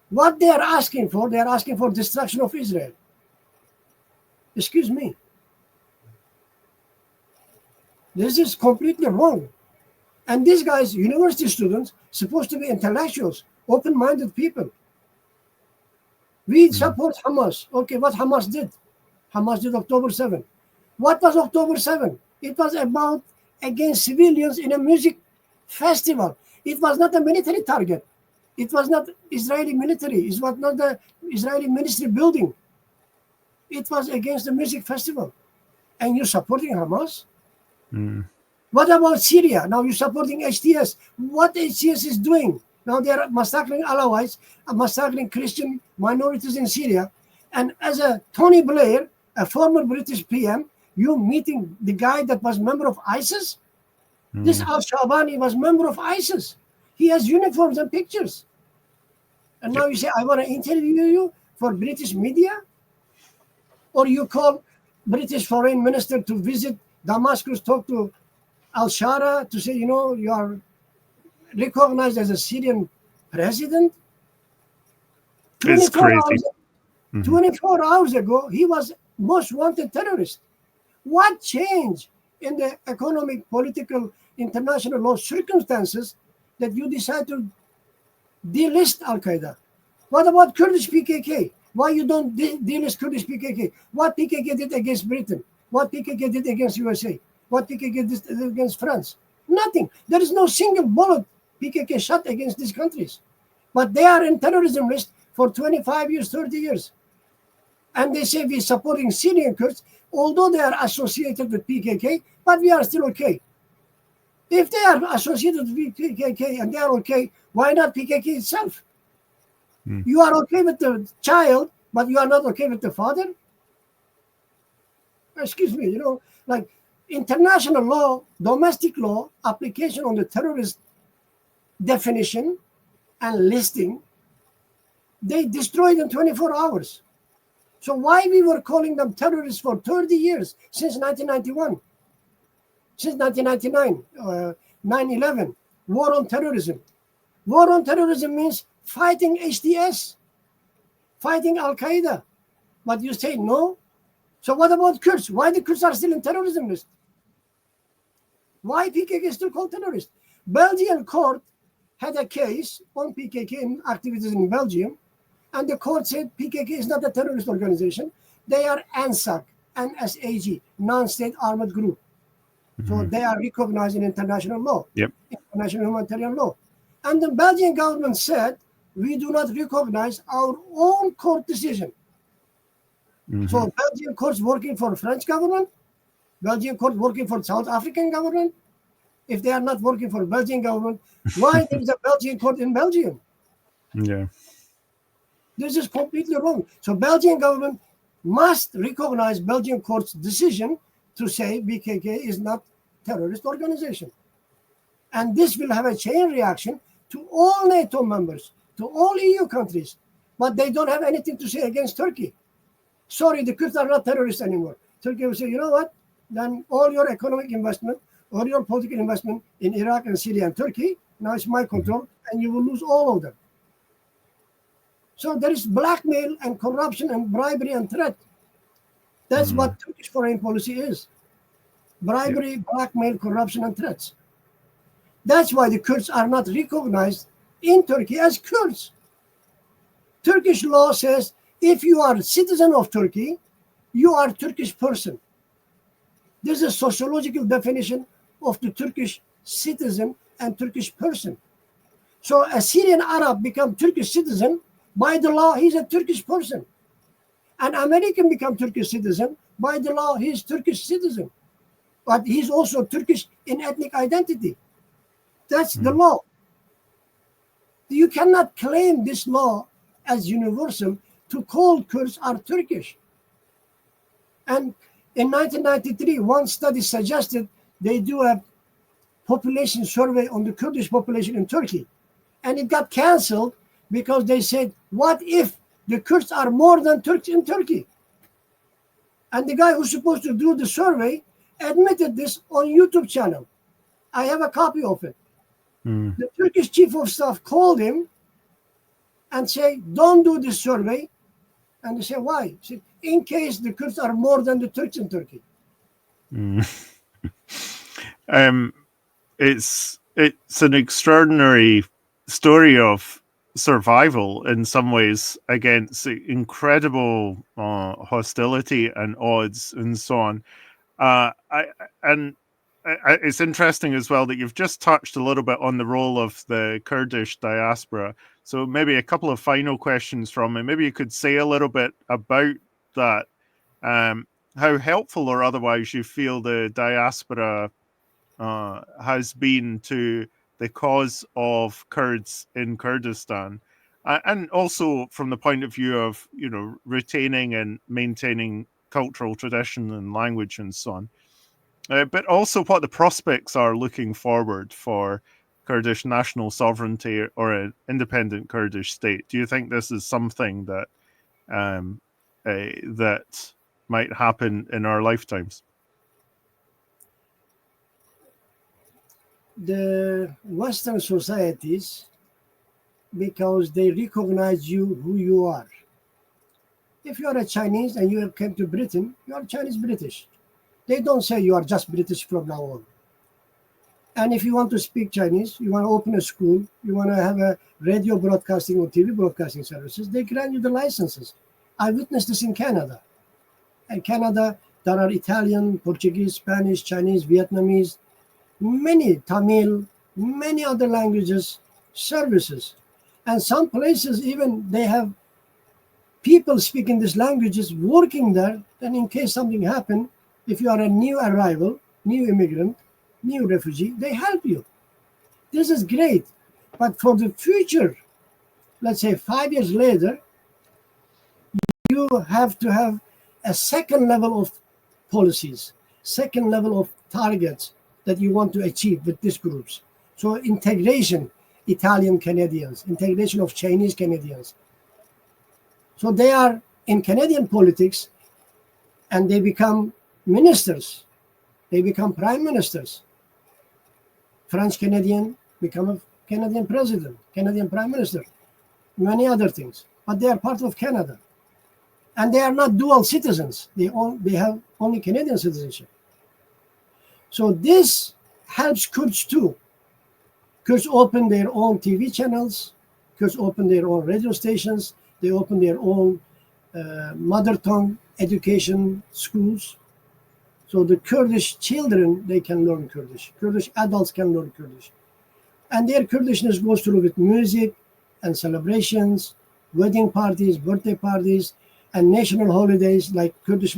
What they are asking for destruction of Israel. Excuse me. This is completely wrong. And these guys, university students, supposed to be intellectuals, open-minded people. We support Hamas. Okay, what Hamas did? Hamas did October 7. What was October 7? It was about against civilians in a music festival. It was not a military target. It was not Israeli military. It was not the Israeli ministry building. It was against the music festival. And you're supporting Hamas? What about Syria? Now you're supporting HTS. What HTS is doing? Now they are massacring Alawites, massacring Christian minorities in Syria. And as a Tony Blair, a former British PM, you meeting the guy that was member of ISIS? This al-Shabani was member of ISIS. He has uniforms and pictures. And now you say, I want to interview you for British media? Or you call British foreign minister to visit Damascus, talk to al-Shara to say, you know, you are recognized as a Syrian president? It's crazy. 24 hours ago, he was most wanted terrorist. What changed in the economic, political, international law circumstances that you decide to delist Al-Qaeda? What about Kurdish PKK? Why you don't delist Kurdish PKK? What PKK did against Britain? What PKK did against USA? What PKK did against France? Nothing. There is no single bullet PKK shot against these countries. But they are in terrorism list for 25 years, 30 years. And they say we're supporting Syrian Kurds, although they are associated with PKK, but we are still okay. If they are associated with PKK and they are okay, why not PKK itself? You are okay with the child, but you are not okay with the father? Excuse me, you know, like international law, domestic law, application on the terrorist definition and listing, they destroyed in 24 hours. So why we were calling them terrorists for 30 years, since 1991, since 1999, 9/11, war on terrorism. War on terrorism means fighting HTS, fighting Al-Qaeda. But you say no. So what about Kurds? Why the Kurds are still in terrorism list? Why PKK is still called terrorist? Belgian court had a case on PKK activities in Belgium, and the court said PKK is not a terrorist organization. They are ANSAC, NSAG, non-state armed group. So they are recognized in international law, international humanitarian law. And the Belgian government said, we do not recognize our own court decision. So Belgian courts working for French government, Belgian court working for South African government. If they are not working for Belgian government, why there is a Belgian court in Belgium? Yeah. This is completely wrong. So Belgian government must recognize Belgian court's decision to say BKK is not terrorist organization. And this will have a chain reaction to all NATO members, to all EU countries. But they don't have anything to say against Turkey. Sorry, the Kurds are not terrorists anymore. Turkey will say, you know what? then all your economic investment, all your political investment in Iraq and Syria and Turkey, now it's my control, and you will lose all of them. So there is blackmail and corruption and bribery and threat. That's what Turkish foreign policy is. Bribery, blackmail, corruption, and threats. That's why the Kurds are not recognized in Turkey as Kurds. Turkish law says if you are a citizen of Turkey, you are a Turkish person. This is a sociological definition of the Turkish citizen and Turkish person. So a Syrian Arab become Turkish citizen, by the law, he's a Turkish person. An American become Turkish citizen, by the law, he's Turkish citizen. But he's also Turkish in ethnic identity. That's the law. You cannot claim this law as universal to call Kurds are Turkish. And in 1993, one study suggested they do a population survey on the Kurdish population in Turkey. And it got canceled because they said, what if the Kurds are more than Turks in Turkey? And the guy who's supposed to do the survey admitted this on YouTube channel. I have a copy of it. The Turkish chief of staff called him and said, don't do this survey. And they said, why? He said, in case the Kurds are more than the Turks in Turkey. It's an extraordinary story of survival in some ways against incredible hostility and odds and so on. It's interesting as well that you've just touched a little bit on the role of the Kurdish diaspora. So maybe a couple of final questions from me. Maybe you could say a little bit about that, how helpful or otherwise you feel the diaspora has been to the cause of Kurds in Kurdistan, and also from the point of view of, you know, retaining and maintaining cultural tradition and language and so on. But also what the prospects are looking forward for Kurdish national sovereignty or an independent Kurdish state. Do you think this is something that that might happen in our lifetimes? The Western societies, because they recognize you who you are. If you are a Chinese and you came to Britain, you are Chinese British. They don't say you are just British from now on. And if you want to speak Chinese, you want to open a school, you want to have a radio broadcasting or TV broadcasting services, they grant you the licenses. I witnessed this in Canada. In Canada, there are Italian, Portuguese, Spanish, Chinese, Vietnamese, many Tamil, many other languages, services. And some places even they have people speaking these languages working there. And in case something happened, if you are a new arrival, new immigrant, new refugee, they help you. This is great. But for the future, let's say 5 years later, you have to have a second level of policies, second level of targets that you want to achieve with these groups. So integration, Italian Canadians, integration of Chinese Canadians. So they are in Canadian politics and they become ministers. They become prime ministers. French Canadian become a Canadian president, Canadian prime minister, many other things. But they are part of Canada. And they are not dual citizens. They have only Canadian citizenship. So this helps Kurds too. Kurds open their own TV channels. Kurds open their own radio stations. They open their own mother tongue education schools. So the Kurdish children, they can learn Kurdish. Kurdish adults can learn Kurdish. And their Kurdishness goes through with music and celebrations, wedding parties, birthday parties, and national holidays like Kurdish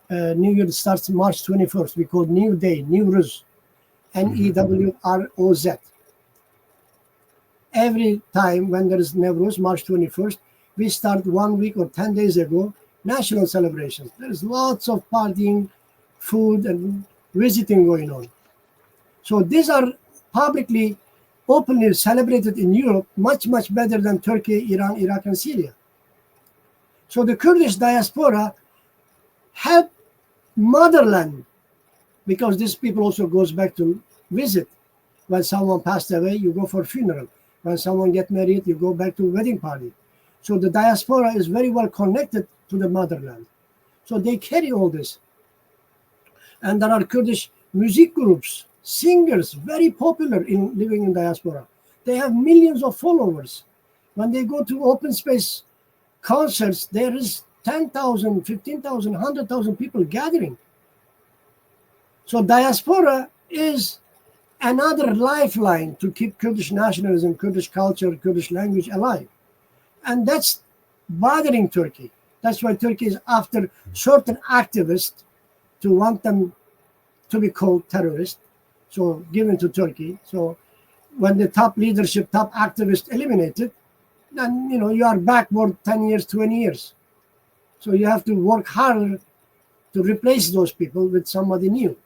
New Year starts March 21st. We call New Day, Newroz, Newroz. Every time when there is Newroz, March 21st, we start 1 week or 10 days ago, national celebrations. There is lots of partying, food, and visiting going on. So these are publicly, openly celebrated in Europe, much, much better than Turkey, Iran, Iraq, and Syria. So the Kurdish diaspora help motherland because these people also goes back to visit. When someone passed away, you go for funeral. When someone get married, you go back to wedding party. So the diaspora is very well connected to the motherland. So they carry all this. And there are Kurdish music groups, singers, very popular in living in diaspora. They have millions of followers. When they go to open space concerts, there is 10,000, 15,000, 100,000 people gathering. So diaspora is another lifeline to keep Kurdish nationalism, Kurdish culture, Kurdish language alive. And that's bothering Turkey. That's why Turkey is after certain activists to want them to be called terrorists, so given to Turkey. So when the top leadership, top activists eliminated, then you are backward 10 years, 20 years. So you have to work harder to replace those people with somebody new.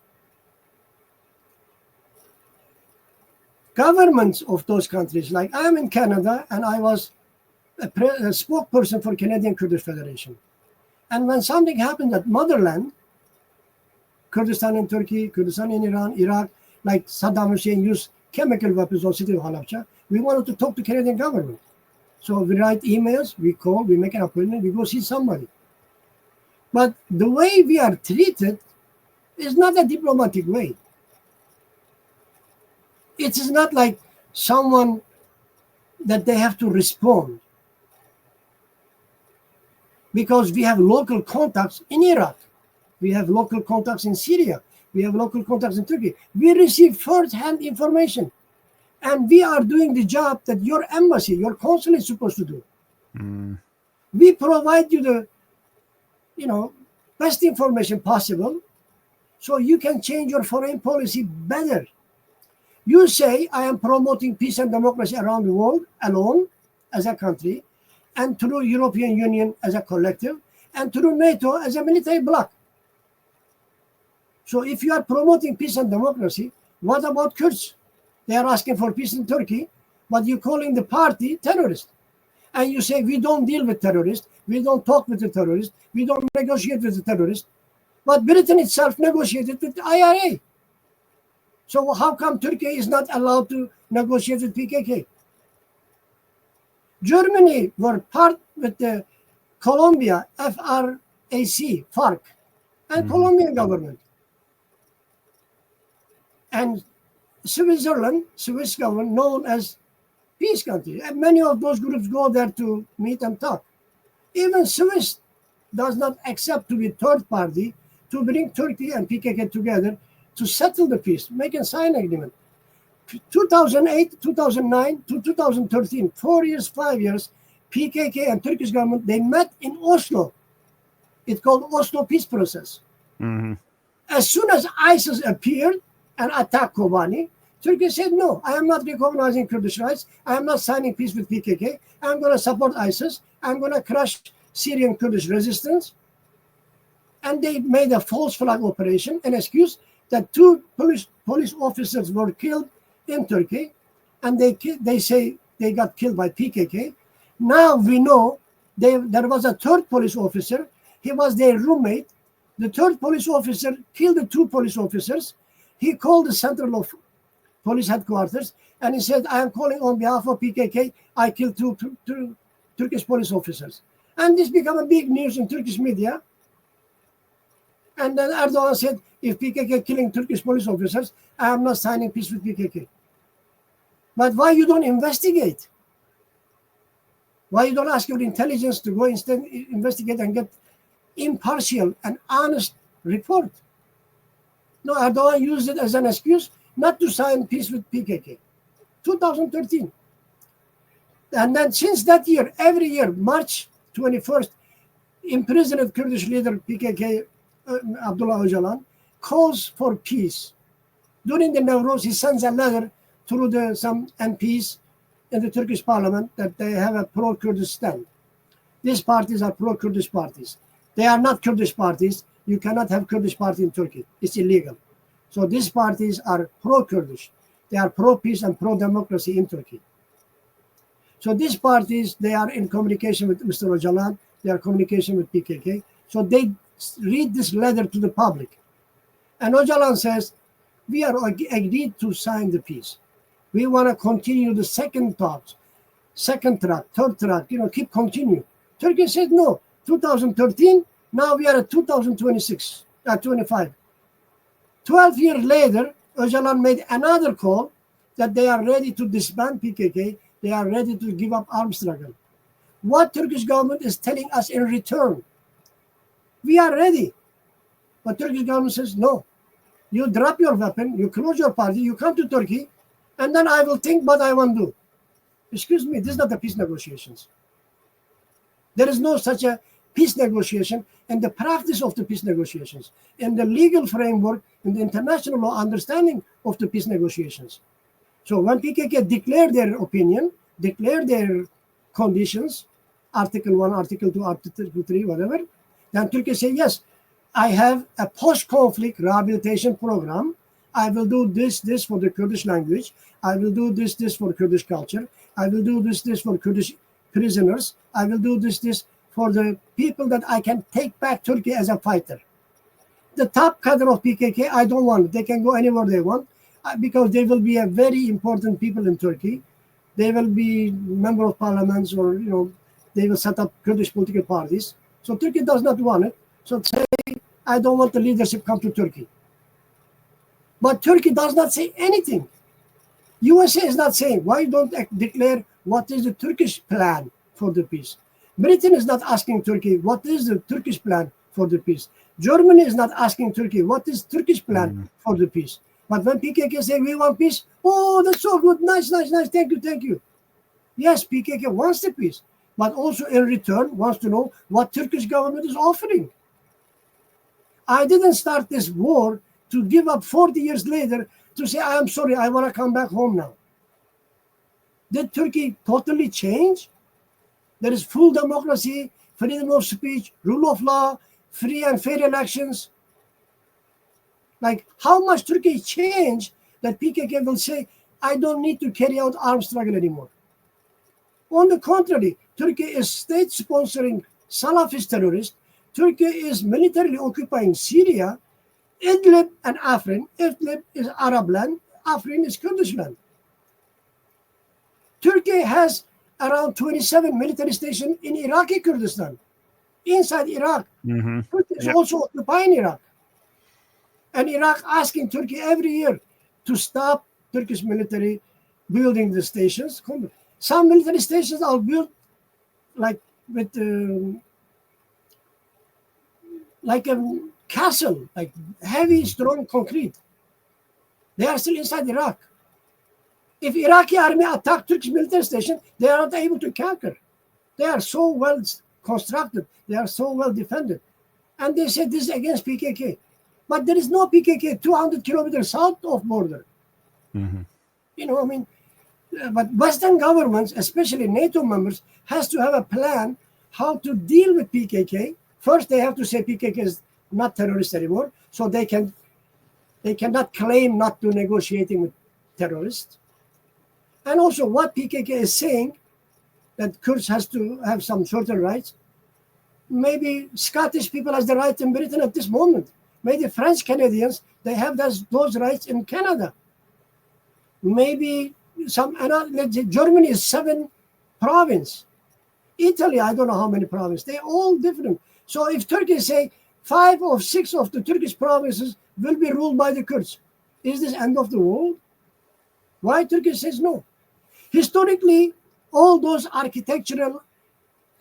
Governments of those countries, like I am in Canada and I was a spokesperson for Canadian Kurdish Federation. And when something happened at motherland, Kurdistan in Turkey, Kurdistan in Iran, Iraq, like Saddam Hussein used chemical weapons on the city of Halabja, we wanted to talk to Canadian government. So we write emails, we call, we make an appointment, we go see somebody. But the way we are treated is not a diplomatic way. It is not like someone that they have to respond. Because we have local contacts in Iraq. We have local contacts in Syria. We have local contacts in Turkey. We receive first-hand information. And we are doing the job that your embassy, your consulate is supposed to do. Mm. We provide you the, best information possible so you can change your foreign policy better. You say, I am promoting peace and democracy around the world alone as a country, and through European Union as a collective, and through NATO as a military bloc. So if you are promoting peace and democracy, what about Kurds? They are asking for peace in Turkey, but you're calling the party terrorist. And you say, we don't deal with terrorists, we don't talk with the terrorists, we don't negotiate with the terrorists. But Britain itself negotiated with the IRA. So how come Turkey is not allowed to negotiate with PKK? Germany were part with the Colombia, FRAC, FARC, and Colombian government. And Switzerland, Swiss government, known as peace country. And many of those groups go there to meet and talk. Even Swiss does not accept to be third party to bring Turkey and PKK together to settle the peace, make a sign agreement. 2008, 2009 to 2013, 4 years, 5 years, PKK and Turkish government, they met in Oslo. It's called Oslo Peace Process. Mm-hmm. As soon as ISIS appeared and attacked Kobani, Turkey said, no, I am not recognizing Kurdish rights. I am not signing peace with PKK. I'm going to support ISIS. I'm going to crush Syrian Kurdish resistance. And they made a false flag operation, an excuse that 2 police officers were killed in Turkey, and they say they got killed by PKK. Now we know there was a third police officer. He was their roommate. The third police officer killed the 2 police officers. He called the Central of Police Headquarters, and he said, I am calling on behalf of PKK. I killed two Turkish police officers. And this became a big news in Turkish media. And then Erdogan said, if PKK killing Turkish police officers, I am not signing peace with PKK. But why you don't investigate? Why you don't ask your intelligence to go instead investigate and get impartial and honest report? No, Erdogan used it as an excuse not to sign peace with PKK. 2013. And then since that year, every year, March 21st, imprisoned Kurdish leader PKK, Abdullah Öcalan, calls for peace. During the Nowruz, he sends a letter through some MPs in the Turkish parliament that they have a pro-Kurdistan. These parties are pro-Kurdish parties. They are not Kurdish parties. You cannot have Kurdish party in Turkey. It's illegal. So these parties are pro-Kurdish. They are pro-peace and pro-democracy in Turkey. So these parties, they are in communication with Mr. Öcalan. They are in communication with PKK. So they read this letter to the public. And Öcalan says, we are agreed to sign the peace. We want to continue the second talks, second track, third track, keep continue. Turkey said no. 2013, now we are at 2026, 25. 12 years later, Öcalan made another call that they are ready to disband PKK, they are ready to give up arms struggle. What Turkish government is telling us in return? We are ready. But Turkish government says, no. You drop your weapon, you close your party, you come to Turkey, and then I will think what I want to do. Excuse me, this is not the peace negotiations. There is no such a peace negotiation and the practice of the peace negotiations and the legal framework and the international law understanding of the peace negotiations. So when PKK declare their opinion, declare their conditions, Article 1, Article 2, Article 3, whatever, then Turkey say, yes, I have a post-conflict rehabilitation program. I will do this for the Kurdish language. I will do this for Kurdish culture. I will do this for Kurdish prisoners. I will do this for the people that I can take back Turkey as a fighter. The top cadre of PKK, I don't want it. They can go anywhere they want because they will be a very important people in Turkey. They will be member of parliaments or, they will set up Kurdish political parties. So Turkey does not want it. So say, I don't want the leadership come to Turkey. But Turkey does not say anything. USA is not saying, why don't declare what is the Turkish plan for the peace? Britain is not asking Turkey, what is the Turkish plan for the peace? Germany is not asking Turkey, what is Turkish plan for the peace? But when PKK say, we want peace, oh, that's so good, nice, thank you. Yes, PKK wants the peace, but also in return wants to know what Turkish government is offering. I didn't start this war to give up 40 years later to say, I am sorry, I want to come back home now. Did Turkey totally change? There is full democracy, freedom of speech, rule of law, free and fair elections. Like, how much Turkey changed that PKK will say, I don't need to carry out armed struggle anymore. On the contrary, Turkey is state-sponsoring Salafist terrorists. Turkey is militarily occupying Syria, Idlib and Afrin. Idlib is Arab land, Afrin is Kurdish land. Turkey has around 27 military stations in Iraqi Kurdistan, inside Iraq. Turkey is also occupying Iraq. And Iraq asking Turkey every year to stop Turkish military building the stations. Some military stations are built like with like a castle, like heavy, strong concrete. They are still inside Iraq. If Iraqi army attack Turkish military station, they are not able to conquer. They are so well constructed. They are so well defended. And they said this is against PKK. But there is no PKK 200 kilometers south of border. But Western governments, especially NATO members, has to have a plan how to deal with PKK. First, they have to say PKK is not terrorist anymore, so they cannot claim not to negotiating with terrorists. And also, what PKK is saying that Kurds has to have some certain rights. Maybe Scottish people has the right in Britain at this moment. Maybe French Canadians, they have those rights in Canada. Maybe Germany is 7 provinces. Italy, I don't know how many provinces. They're all different. So if Turkey say 5 or 6 of the Turkish provinces will be ruled by the Kurds, is this end of the world? Why Turkey says no? Historically, all those architectural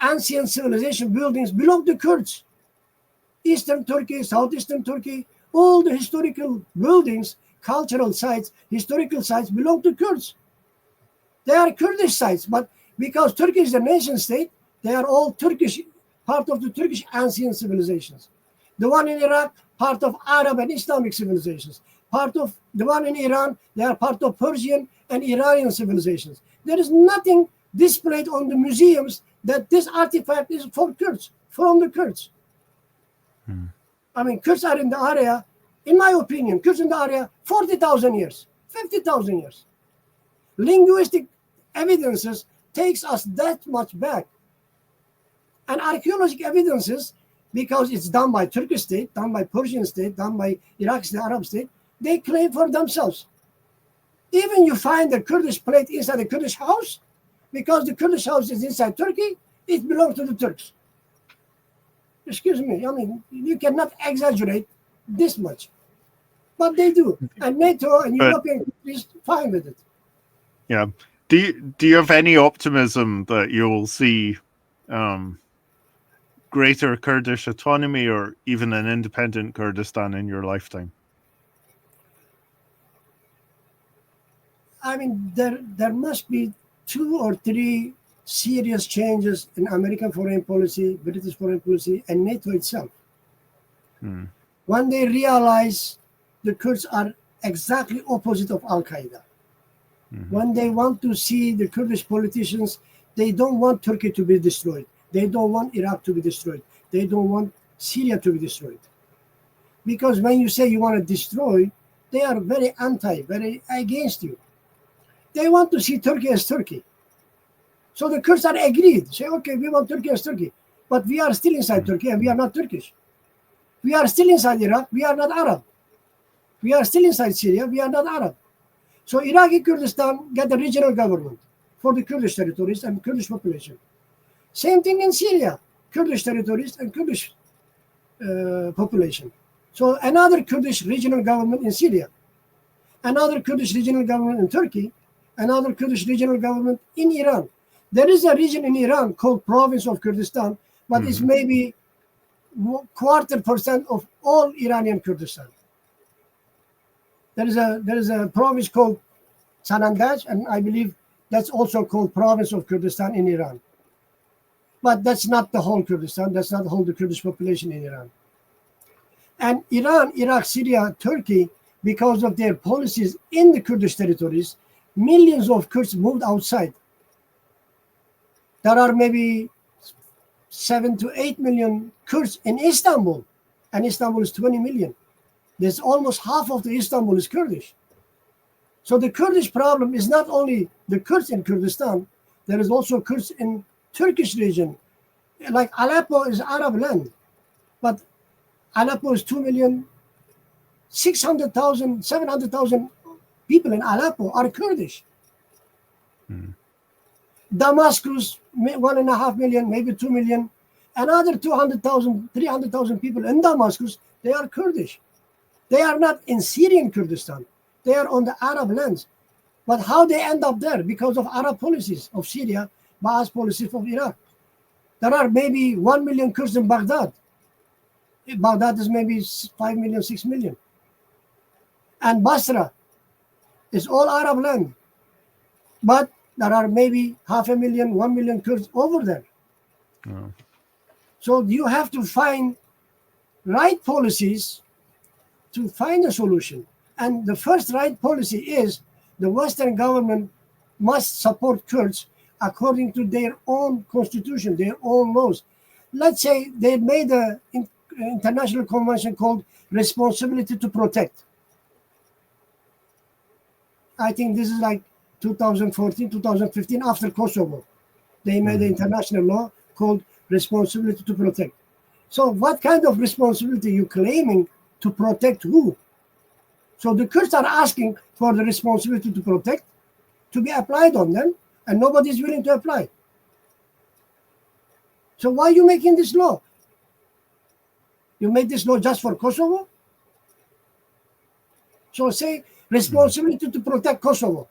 ancient civilization buildings belong to Kurds. Eastern Turkey, southeastern Turkey, all the historical buildings, cultural sites, historical sites belong to Kurds. They are Kurdish sites, but because Turkey is a nation state, they are all Turkish, part of the Turkish ancient civilizations. The one in Iraq, part of Arab and Islamic civilizations. Part of the one in Iran, they are part of Persian and Iranian civilizations. There is nothing displayed on the museums that this artifact is for Kurds, from the Kurds. Kurds are in the area, in my opinion, Kurds in the area 40,000 years, 50,000 years. Linguistic evidences takes us that much back. And archaeological evidences because it's done by Turkish state, done by Persian state, done by Iraq state, Arab state. They claim for themselves. Even you find the Kurdish plate inside the Kurdish house, because the Kurdish house is inside Turkey, it belongs to the Turks. Excuse me, I mean, you cannot exaggerate this much. But they do. And NATO and European countries fine with it. Yeah. Do you have any optimism that you'll see greater Kurdish autonomy or even an independent Kurdistan in your lifetime? I mean, there must be 2 or 3 serious changes in American foreign policy, British foreign policy, and NATO itself. When they realize the Kurds are exactly opposite of Al-Qaeda. When they want to see the Kurdish politicians, they don't want Turkey to be destroyed. They don't want Iraq to be destroyed. They don't want Syria to be destroyed. Because when you say you want to destroy, they are very very against you. They want to see Turkey as Turkey. So the Kurds are agreed. Say, okay, we want Turkey as Turkey. But we are still inside Turkey and we are not Turkish. We are still inside Iraq. We are not Arab. We are still inside Syria. We are not Arab. So Iraqi Kurdistan get a regional government for the Kurdish territories and Kurdish population. Same thing in Syria, Kurdish territories and Kurdish population. So another Kurdish regional government in Syria, another Kurdish regional government in Turkey, another Kurdish regional government in Iran. There is a region in Iran called Province of Kurdistan, but it's maybe 0.25% of all Iranian Kurdistan. There is a province called Sanandaj, and I believe that's also called Province of Kurdistan in Iran. But that's not the whole Kurdistan. That's not the whole the Kurdish population in Iran. And Iran, Iraq, Syria, Turkey, because of their policies in the Kurdish territories, millions of Kurds moved outside. There are maybe 7 to 8 million Kurds in Istanbul, and Istanbul is 20 million. There's almost half of the Istanbul is Kurdish. So the Kurdish problem is not only the Kurds in Kurdistan, there is also Kurds in Turkish region. Like Aleppo is Arab land, but Aleppo is 2,600,000, 700,000 people in Aleppo are Kurdish. Damascus, 1.5 million, maybe 2 million. Another 200,000, 300,000 people in Damascus, they are Kurdish. They are not in Syrian Kurdistan. They are on the Arab lands. But how they end up there? Because of Arab policies of Syria, Baas policies of Iraq. There are maybe 1 million Kurds in Baghdad. Baghdad is maybe 5 million, 6 million. And Basra is all Arab land. But there are maybe 500,000, 1 million Kurds over there. So you have to find right policies to find a solution. And the first right policy is the Western government must support Kurds according to their own constitution, their own laws. Let's say they made an international convention called Responsibility to Protect. I think this is like 2014, 2015, after Kosovo. They made an international law called Responsibility to Protect. So what kind of responsibility are you claiming to protect who? So the Kurds are asking for the responsibility to protect to be applied on them, and nobody is willing to apply. So why are you making this law? You made this law just for Kosovo? So say responsibility to protect Kosovo.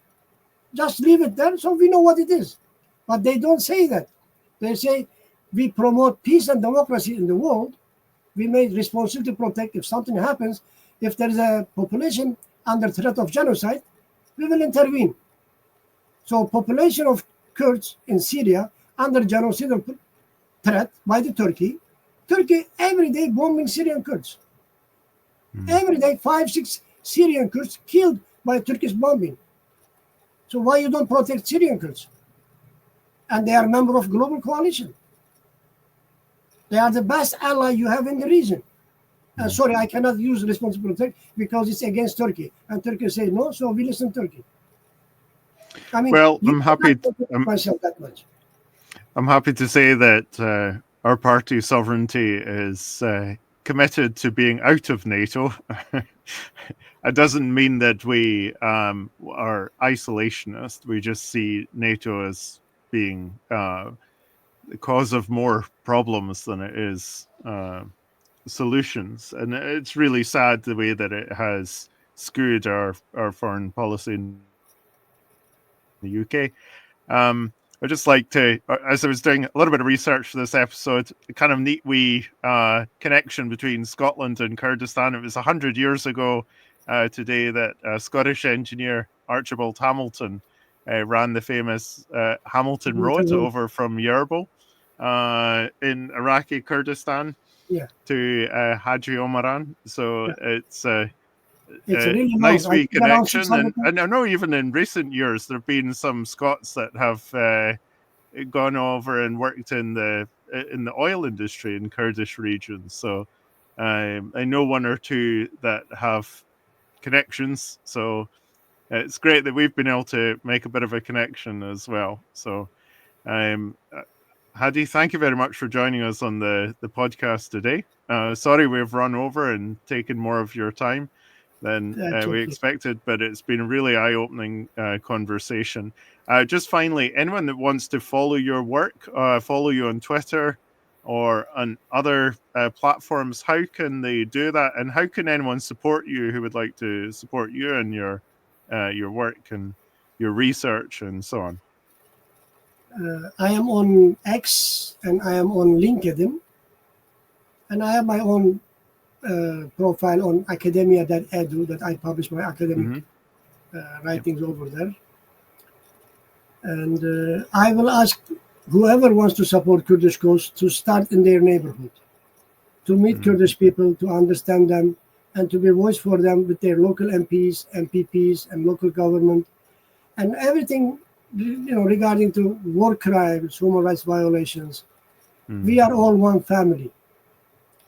Just leave it there so we know what it is. But they don't say that. They say we promote peace and democracy in the world. We made responsibility to protect. If something happens, if there is a population under threat of genocide, we will intervene. So population of Kurds in Syria under genocidal threat by the Turkey every day bombing Syrian Kurds. Every day 5-6 Syrian Kurds killed by Turkish bombing. So why you don't protect Syrian Kurds? And they are a member of global coalition. They are the best ally you have in the region. And sorry, I cannot use responsible protect because it's against Turkey. And Turkey say no, so we listen to Turkey. I mean, well, I'm happy. Myself that much. I'm happy to say that our party, Sovereignty, is committed to being out of NATO. It doesn't mean that we are isolationist. We just see NATO as being the cause of more problems than it is solutions. And it's really sad the way that it has skewed our foreign policy in the UK. I'd just like to, as I was doing a little bit of research for this episode, a kind of neat wee connection between Scotland and Kurdistan. It was 100 years ago today that Scottish engineer Archibald Hamilton ran the famous Hamilton Road over from Yerbal in Iraqi Kurdistan to Haji Omaran. So it's a really nice wee connection. And I know even in recent years there have been some Scots that have gone over and worked in the oil industry in Kurdish regions. So I know one or two that have connections. So it's great that we've been able to make a bit of a connection as well. So Hadi, thank you very much for joining us on the podcast today. Sorry we've run over and taken more of your time than we expected, but it's been a really eye-opening conversation. Just finally, anyone that wants to follow your work, follow you on Twitter or on other platforms, how can they do that? And how can anyone support you who would like to support you and your work and your research and so on? I am on X and I am on LinkedIn, and I have my own profile on academia.edu that I publish my academic writings over there. And I will ask whoever wants to support Kurdish cause to start in their neighborhood, to meet Kurdish people, to understand them, and to be a voice for them with their local MPs, MPPs, and local government, and everything regarding to war crimes, human rights violations. We are all one family.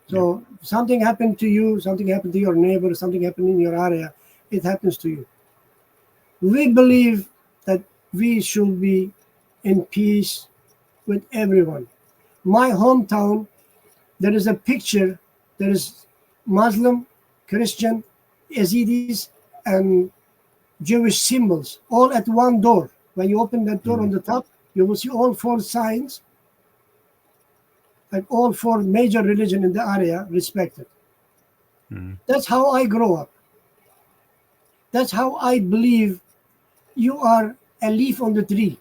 So something happened to you, something happened to your neighbor, something happened in your area, it happens to you. We believe that we should be in peace with everyone. My hometown, there is a picture, there is Muslim, Christian, Yazidis, and Jewish symbols, all at one door. When you open that door on the top, you will see all four signs, and all four major religions in the area respected. That's how I grow up. That's how I believe you are a leaf on the tree.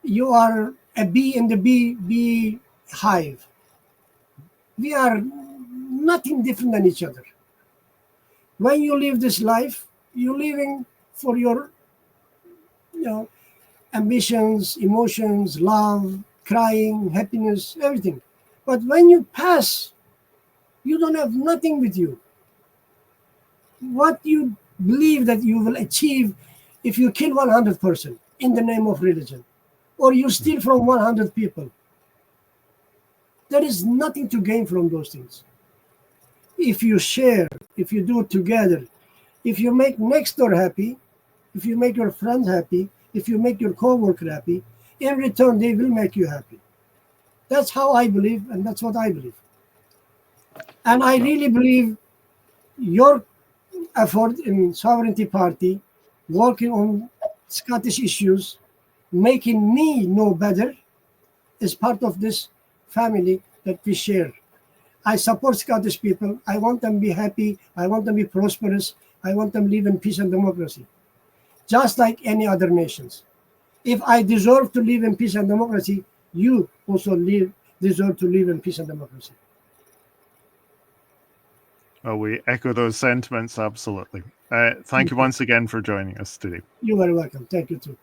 You are a bee in the bee hive. We are nothing different than each other. When you live this life, you're living for your ambitions, emotions, love, crying, happiness, everything. But when you pass, you don't have nothing with you. What you believe that you will achieve if you kill 100 person in the name of religion, or you steal from 100 people, there is nothing to gain from those things. If you share, if you do it together, if you make next door happy, if you make your friends happy, if you make your co-worker happy, in return, they will make you happy. That's how I believe, and that's what I believe. And I really believe your effort in Sovereignty Party, working on Scottish issues, making me know better, is part of this family that we share. I support Scottish people. I want them to be happy. I want them to be prosperous. I want them to live in peace and democracy, just like any other nations. If I deserve to live in peace and democracy, you also deserve to live in peace and democracy. Well, we echo those sentiments, absolutely. Thank you once again for joining us today. You're very welcome. Thank you too.